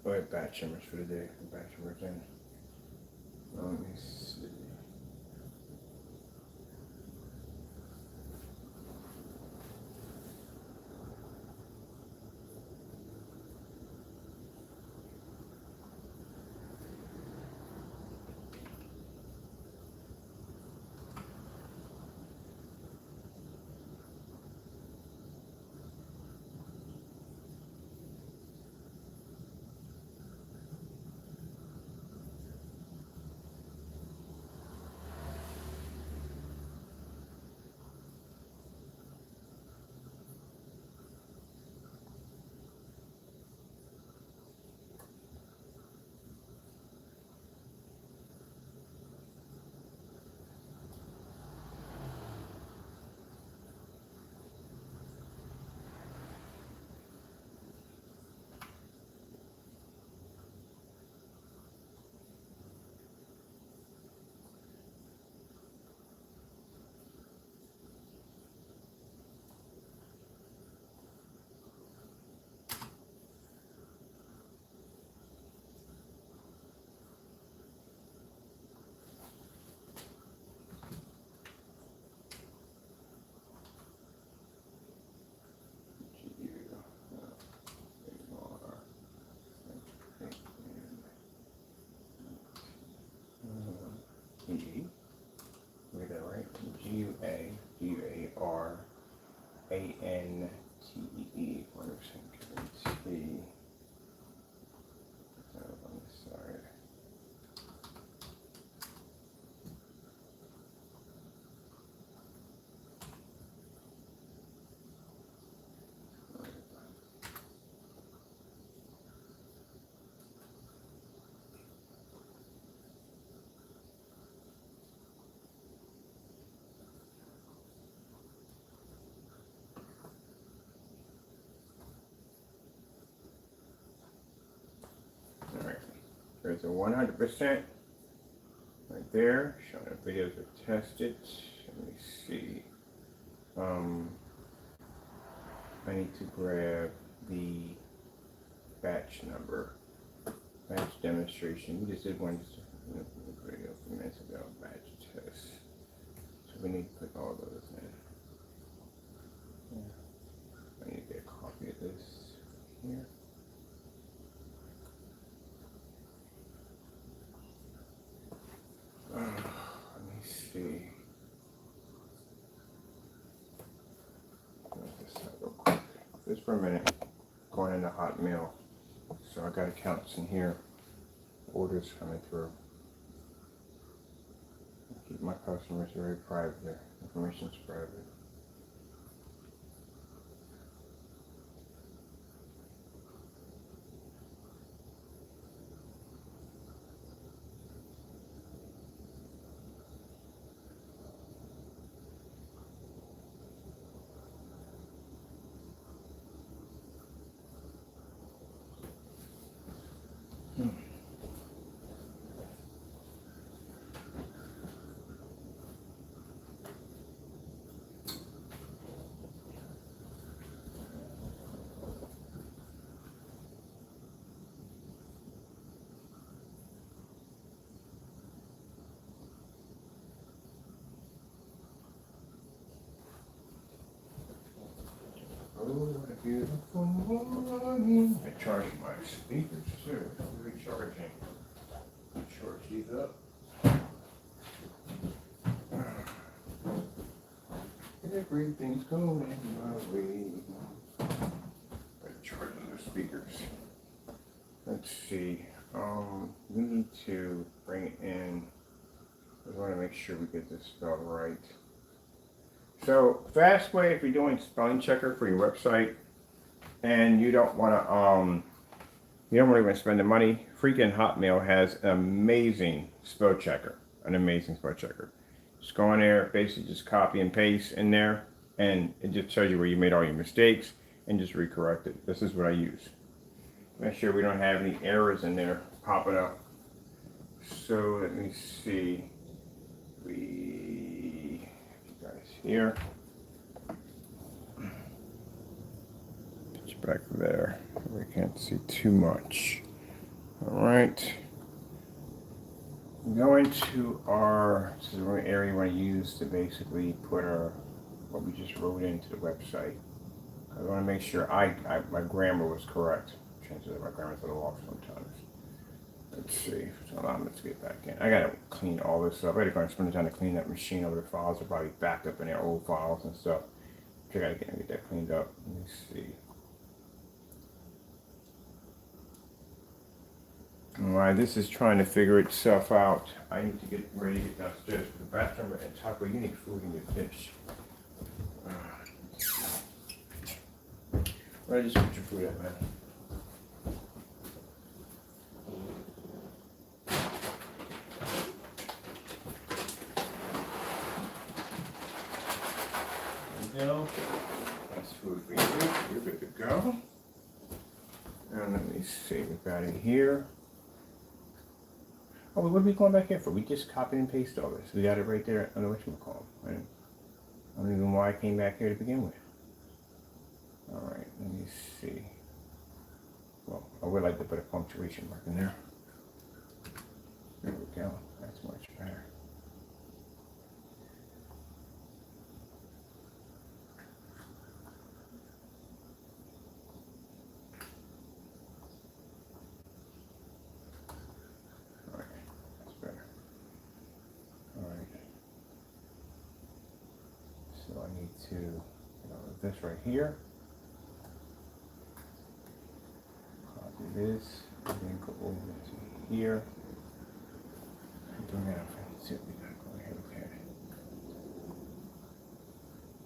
Oh, batch numbers for the day. Batch numbers in. Let me see. G. Read that right? GUARANTE. 100% guarantee. On the side. All right. There's a 100% right there. Showing the videos are tested. Let me see. I need to grab the batch number, batch demonstration. We just did one just a few minutes ago, batch test. So we need to put all those in. Yeah. I need to get a copy of this here. Let me see. This real quick. Just for a minute. Going into Hotmail. So I got accounts in here. Orders coming through. I keep my customers very private. Their information's private. Oh, what a beautiful morning. I charge my speakers too. Recharging. Charge these up. Everything's going my way. I charge the speakers. Let's see. We need to bring in. I want to make sure we get this spelled right. So, fast way if you're doing spelling checker for your website, and you don't want to you don't really want to spend the money. Freaking Hotmail has an amazing spell checker. Just go in there, basically just copy and paste in there, and it just tells you where you made all your mistakes, and just recorrect it. This is what I use. Make sure we don't have any errors in there popping up. So let me see. You guys here. Put you back there. We can't see too much. All right. Go into our, this is the area we want to use to basically put our, what we just wrote into the website. I want to make sure my grammar was correct. Chances are my grammar's a little off sometimes. Let's see. So let's get back in. I gotta clean all this up. I gotta go and spend the time to clean that machine over. The files are probably backed up in their old files and stuff. I gotta get that cleaned up. Let me see. Alright, this is trying to figure itself out. I need to get ready to get downstairs to the bathroom and Taco, you need food in your dish. Where did you put your food at, man? There you go. That's food for you. You're good to go. And let me see, we got it here. Oh, what are we going back here for? We just copied and pasted all this. We got it right there on the whatchamacallit. I don't even know why I came back here to begin with. Alright, let me see. Well, I would like to put a punctuation mark in there. There we go. That's much better. Alright, that's better. Alright. So I need to this right here. Copy this, and then go over to here. Bring it up and see if we got go ahead. Okay.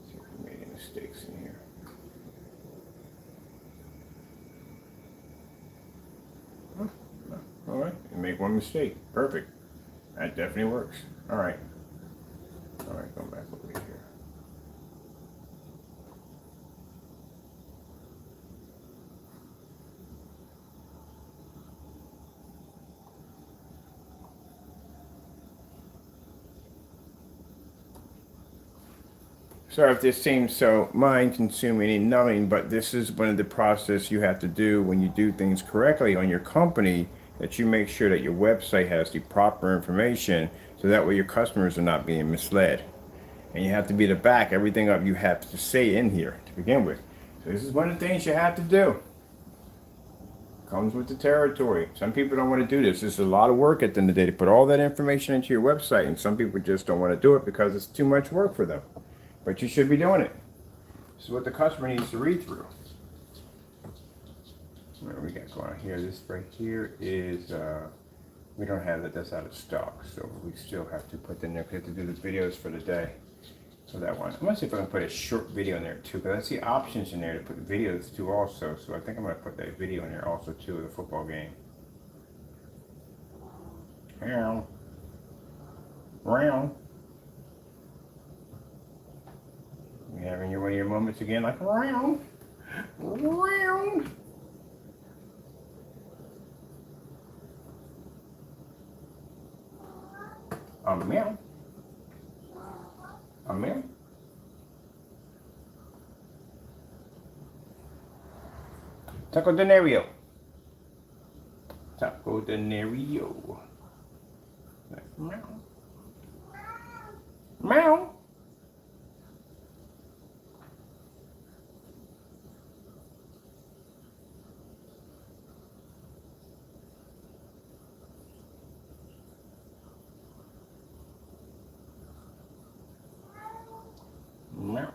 See if we made any mistakes in here. Oh, no. All right, and make one mistake. Perfect. That definitely works. All right. All right, going back over here. Sorry if this seems so mind-consuming and numbing, but this is one of the process you have to do when you do things correctly on your company, that you make sure that your website has the proper information so that way your customers are not being misled. And you have to be to back everything up you have to say in here to begin with. So this is one of the things you have to do. Comes with the territory. Some people don't want to do this. This is a lot of work at the end of the day to put all that information into your website, and some people just don't want to do it because it's too much work for them. But you should be doing it. This is what the customer needs to read through. What we got going on here? This right here is, we don't have that, that's out of stock. So we still have to put in there, we have to do the videos for the day. So that one. I'm gonna see if I can put a short video in there too, because I see options in there to put videos too also. So I think I'm gonna put that video in there also too of the football game. Round. Round. You having one of your moments again, like round, round. A meow. A meow. Taco Denario. Taco Denario. Meow. Meow. Meow.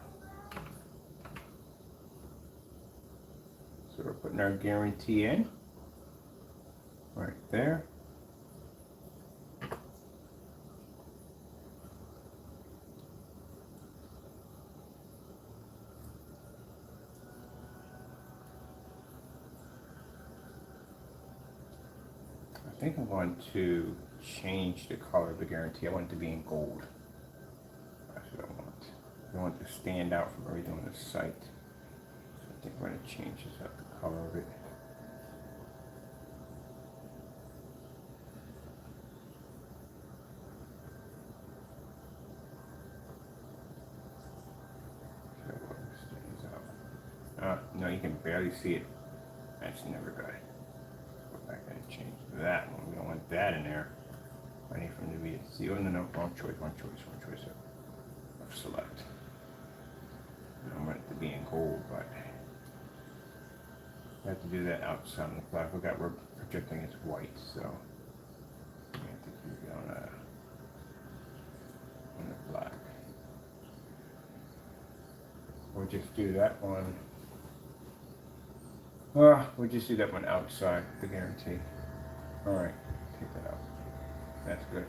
So we're putting our guarantee in right there. I think I'm going to change the color of the guarantee. I want it to be in gold. That's what I want. I want it to stand out from everything on the site. So I think we're going to change this up, the color of it. So it stands out. No, you can barely see it. That's never good. I gotta change that one. We don't want that in there. I need from to be a C. Oh, no, wrong choice. Select. I want it to be in gold, but I have to do that outside on the cloud. I forgot we're projecting as white, so I have to keep it on the black. We'll just do that one. We'll just do that one outside, the guarantee. Alright, take that out. That's good.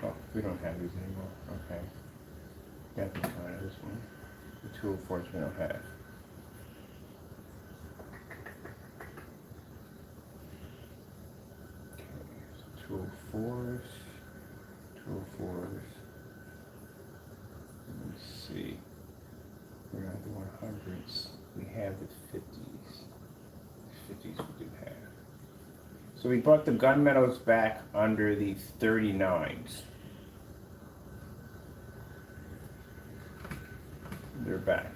Oh, we don't have these anymore. Okay. Got the kind of this one. The 204s we don't have. Okay, so 204s. 204s. Let me see. We're not the 100s. We have the 50s. The 50s we do have. So we brought the gunmetal's back under the 39s. They're back.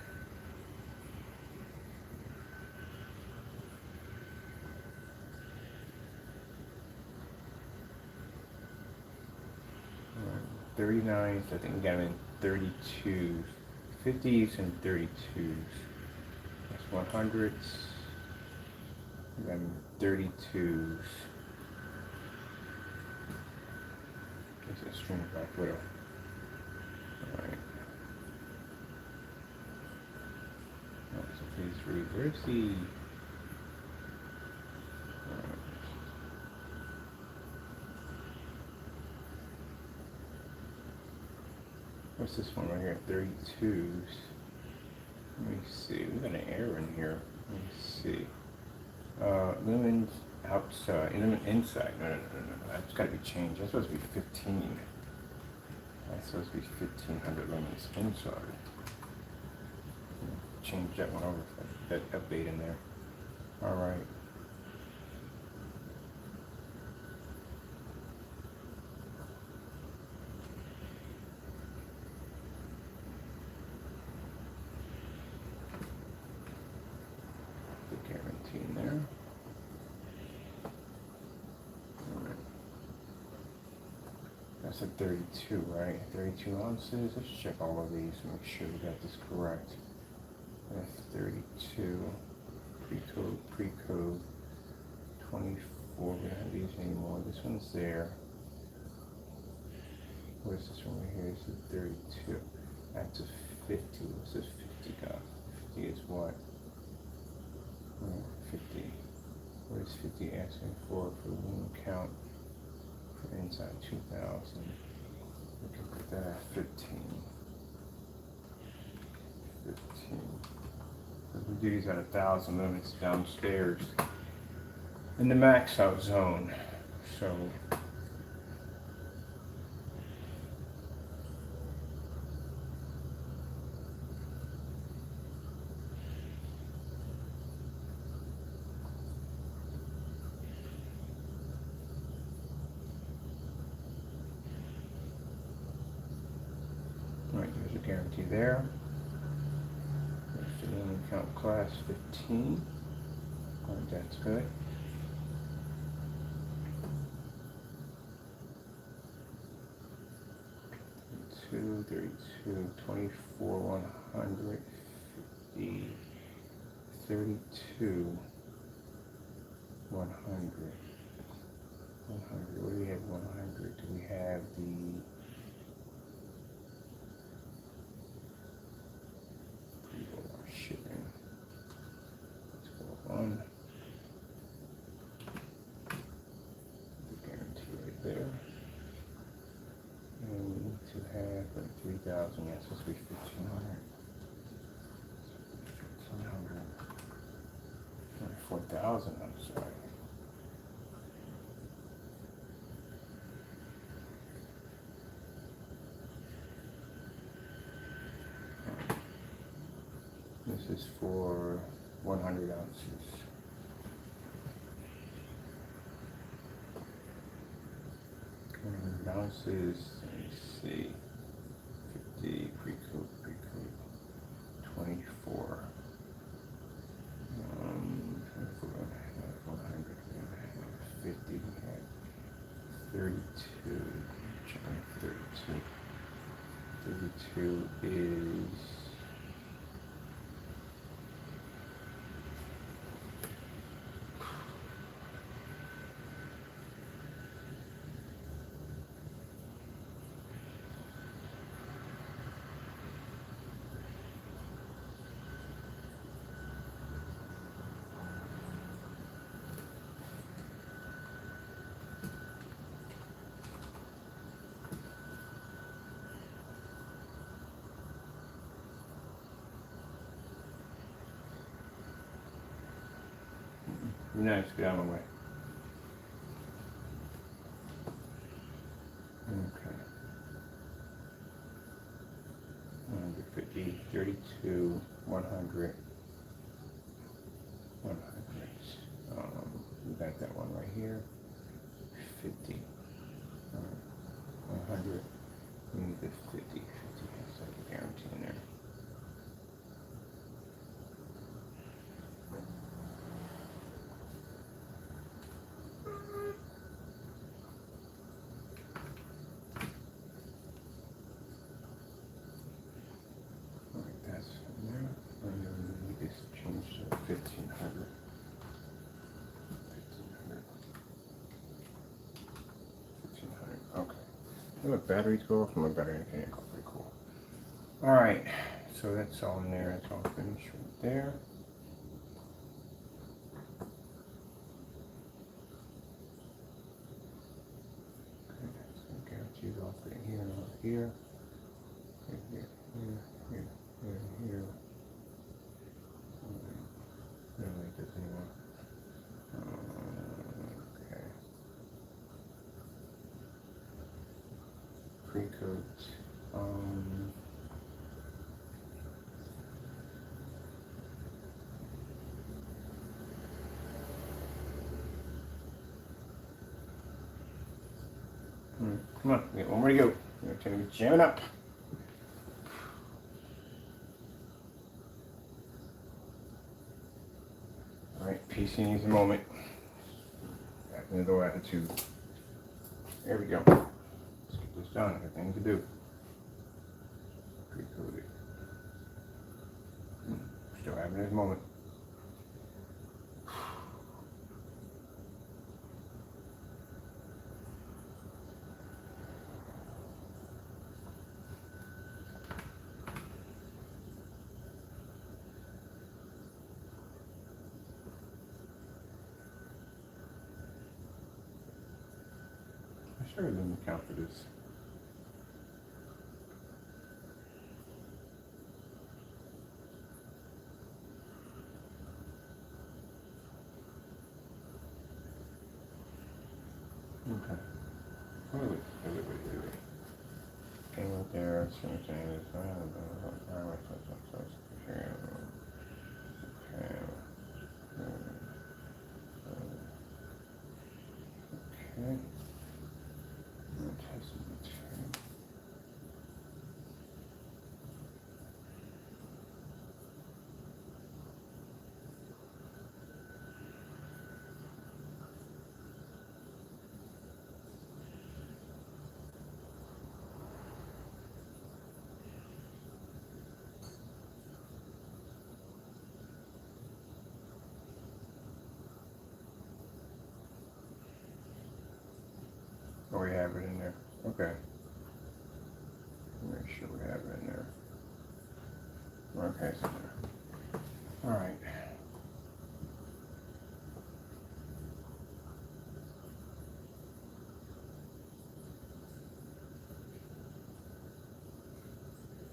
Um, 39s, I think we got them in 32s, 50s and 32s. That's 100s. We got them in 32s. This is String Black Widow. Alright. So please read. Where's the... what's this one right here? 32s. Let me see. We got an error in here. Let me see. Lumens outside. Lumen inside. No. That's got to be changed. That's supposed to be 15. That's supposed to be 1500 lumens inside. Change that one over. That update in there. All right. The guarantee in there. All right. That's a 32, right? 32 ounces. Let's check all of these to make sure we got this correct. That's 32. Pre-code. 24. We don't have these anymore. This one's there. Where's this one right here? This is 32. That's a 50. What's this 50 got? 50 is what? 50. What is 50 asking for lumen count for inside 2000? We can put that at 15. 15. Because we do these at 1,000 lumens downstairs in the max out zone. So all right, there's a guarantee there. Count class 15. Alright, that's good. 32, 24, 100, 50, 32, 100. 100. What do we have? 100. Do we have the shipping? Let's go on. The guarantee right there. And we need to have 3,000. Yes, supposed to be 1,500. 1,500. 4,000. I'm sorry. This is for 100 ounces. Ounces, let me see, 50, pre-coat, 24, 400, 50, we had 32, checking 32 is, nice, get out of my way. Okay. 150, 32, 100, 100. We got that one right here. 50, 100. We need the 50. 50 has like a guarantee in there. Look, batteries go off, my battery can't go. Pretty cool. Alright, so that's all in there. That's all finished right there. Okay, so guarantees all fit here and all here. Here. No, it doesn't anymore. Okay. Pre-coat. Come on, we got one more to go. We're going to be jamming up. Alright, PC needs a moment. Back in the door attitude. There we go. Let's get this done. Everything to do. Pre-coated. Still having his moment. I sure didn't account for this. Okay. Wait. Came up there, same thing as okay. have it in there. Okay. Make sure we have it in there. Okay, it's in there. All right.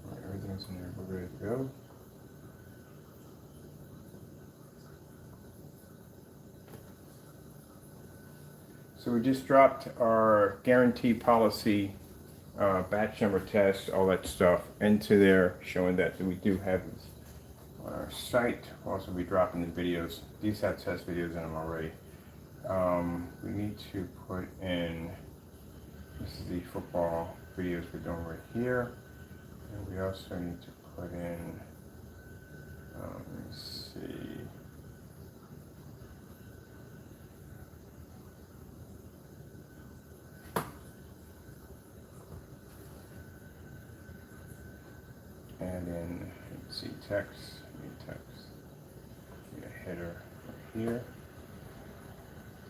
All right, everything's in there. We're ready to go. So we just dropped our guarantee policy, batch number test, all that stuff into there, showing that we do have this on our site. We'll also be dropping the videos. These have test videos in them already. We need to put in, this is the football videos we're doing right here. And we also need to put in, let me see. And then, let's see, text, get a header right here.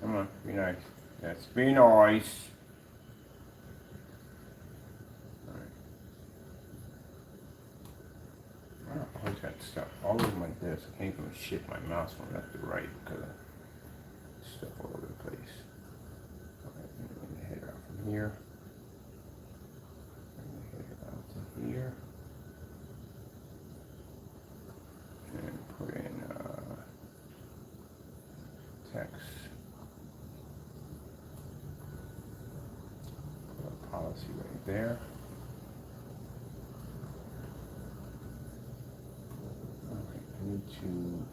Come on, be nice. Let's be nice. Alright. I always got stuff all over my desk. I can't even shift my mouse from left to right because of stuff all over the place. Alright, and the header out from here. And the header out to here. And put in text. Put a policy right there. Alright, I need to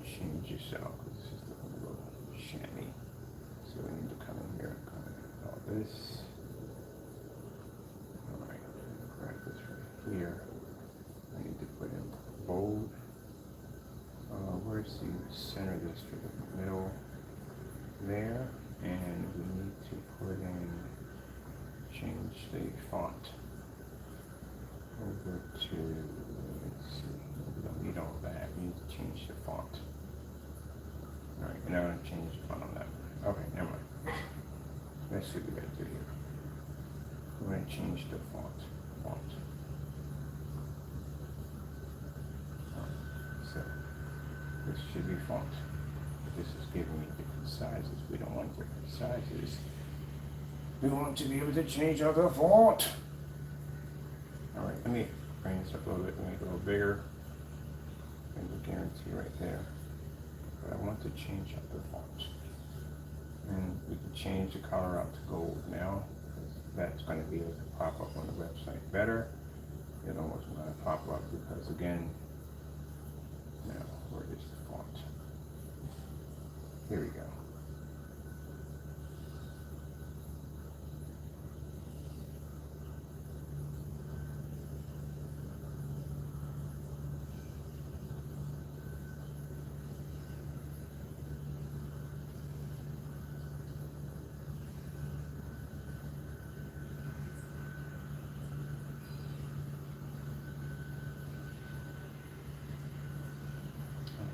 change this out because this is a little shammy. So we need to come in here and come in all this. Alright, grab this right here. I need to put in bold. Where's the center of this to the middle there, and we need to put in, change the font over to, let's see, we don't need all that, we need to change the font. Alright, now I'm going to change the font on that one. Okay, never mind. Let's see what we got to do here. We're going to change the font. So this should be font. This is giving me different sizes. We don't want different sizes. We want to be able to change out the font. Alright, let me bring this up a little bit, make it a little bigger. And the guarantee right there. But I want to change out the font. And we can change the color out to gold now. That's going to be able to pop up on the website better. It almost going to pop up because again, now where is the font? Here we go.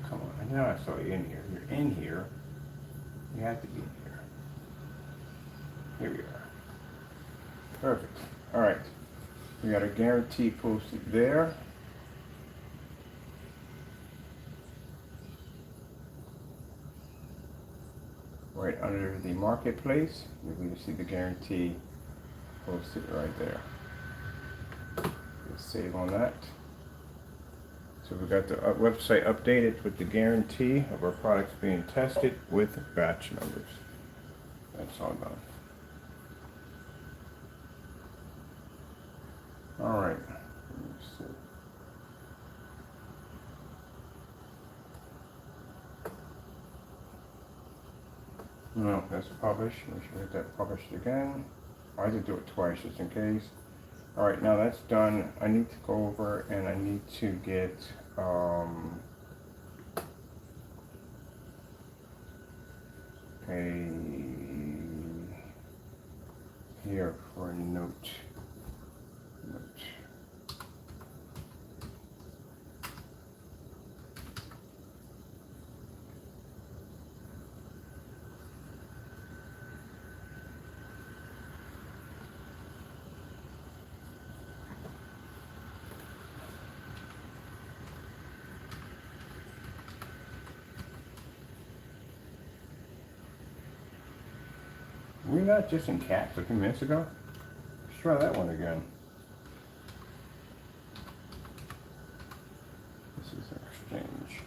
Come on, I know I saw you in here. You're in here. You have to be in here. Here we are. Perfect. All right. We got a guarantee posted there. Right under the marketplace, you're going to see the guarantee posted right there. Let's save on that. So we got the website updated with the guarantee of our products being tested with batch numbers. That's all done. All right. No, that's published. We should get that published again. I had to do it twice just in case. All right, now that's done. I need to go over and I need to get here for a note. that just in caps a few minutes ago? Let's try that one again. This is an exchange.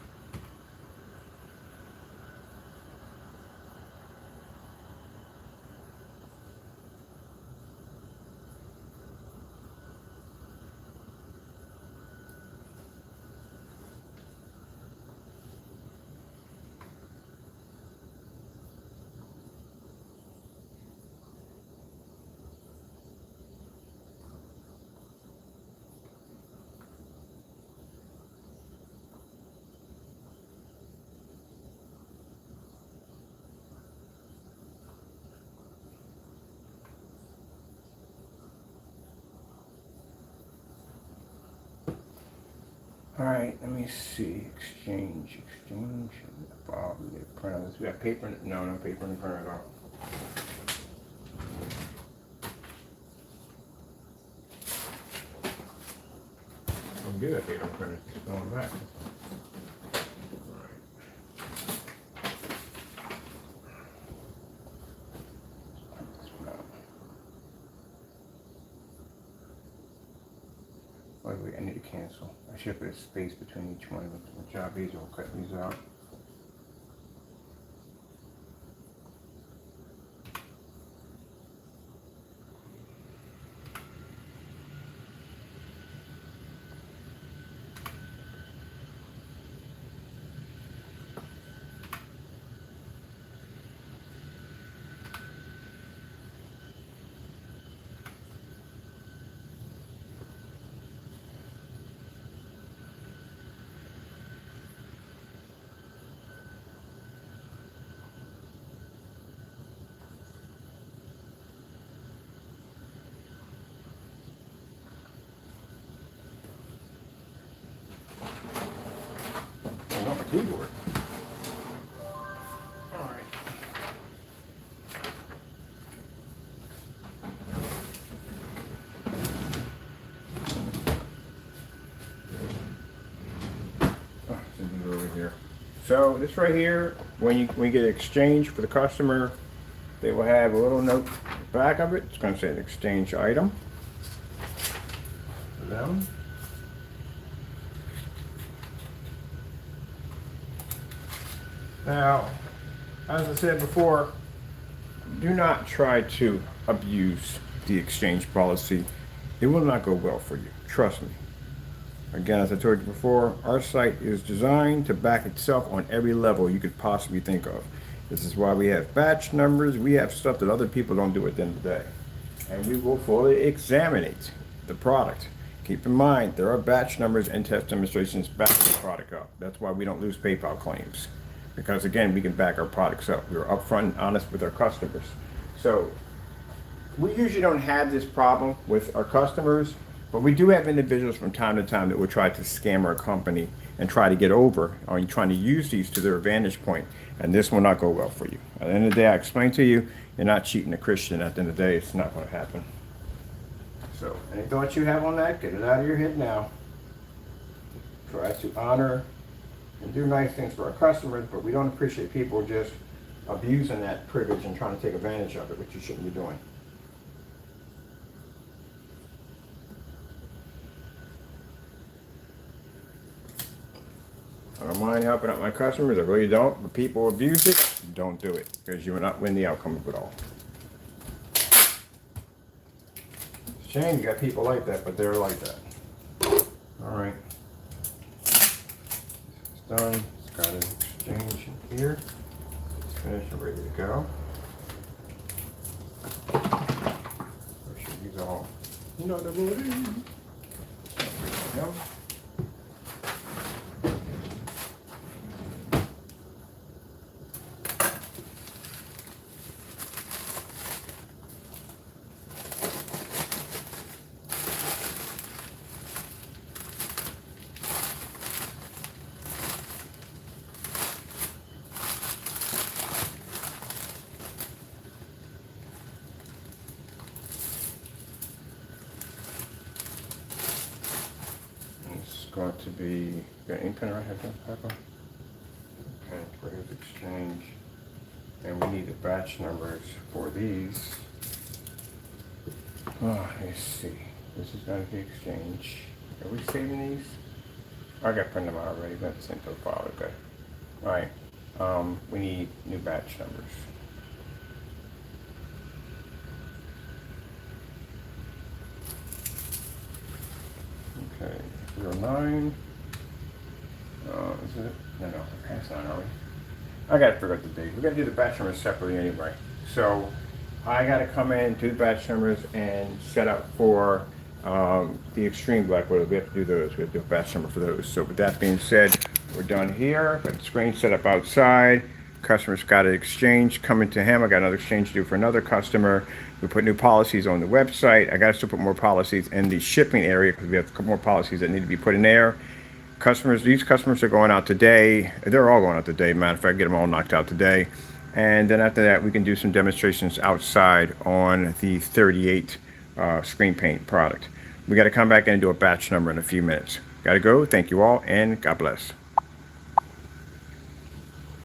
All right, let me see. Exchange. Bob, we got print on this. We got paper. No, no paper in front of it. I'm good at paper printer. It's going back. By the way, I need to cancel. I should put a space between each one. The job easier. We'll cut these out. On my keyboard. All right. Oh, something over here. So this right here, when you get exchange for the customer, they will have a little note at the back of it. It's going to say an exchange item for them. Now, as I said before, do not try to abuse the exchange policy. It will not go well for you. Trust me. Again, as I told you before, our site is designed to back itself on every level you could possibly think of. This is why we have batch numbers. We have stuff that other people don't do at the end of the day. And we will fully examine the product. Keep in mind, there are batch numbers and test demonstrations back the product up. That's why we don't lose PayPal claims. Because again, we can back our products up. We're upfront and honest with our customers. So we usually don't have this problem with our customers, but we do have individuals from time to time that will try to scam our company and try to get over or trying to use these to their advantage point. And this will not go well for you. At the end of the day, I explained to you, you're not cheating a Christian. At the end of the day, it's not going to happen. So any thoughts you have on that, get it out of your head now. Try to honor and do nice things for our customers, but we don't appreciate people just abusing that privilege and trying to take advantage of it, which you shouldn't be doing. I don't mind helping out my customers, I really don't, but people abuse it, don't do it, because you will not win the outcome of it all. It's a shame you got people like that, but they're like that. All right. Done. It's got an exchange in here. It's finished and ready to go. Make sure these all not the booty. There we go. Going to be, got ink pen right here, Pepper? Okay, where's exchange? And we need the batch numbers for these. Oh, let's see. This is going to be exchange. Are we saving these? I got printed them out already. That's into the file. Okay. All right. We need new batch numbers. Okay. 09. Is it? No, that's not, are we? I gotta figure out the date. We gotta do the batch numbers separately anyway. So I gotta come in, do the batch numbers, and set up for the Extreme Black Widow. We have to do those. We have to do a batch number for those. So with that being said, we're done here. Got the screen set up outside. Customer's got an exchange coming to him. I got another exchange to do for another customer. We put new policies on the website. I gotta still put more policies in the shipping area because we have a couple more policies that need to be put in there. These customers are going out today. They're all going out today. Matter of fact, get them all knocked out today. And then after that, we can do some demonstrations outside on the 38 screen paint product. We got to come back in and do a batch number in a few minutes. Got to go. Thank you all, and God bless.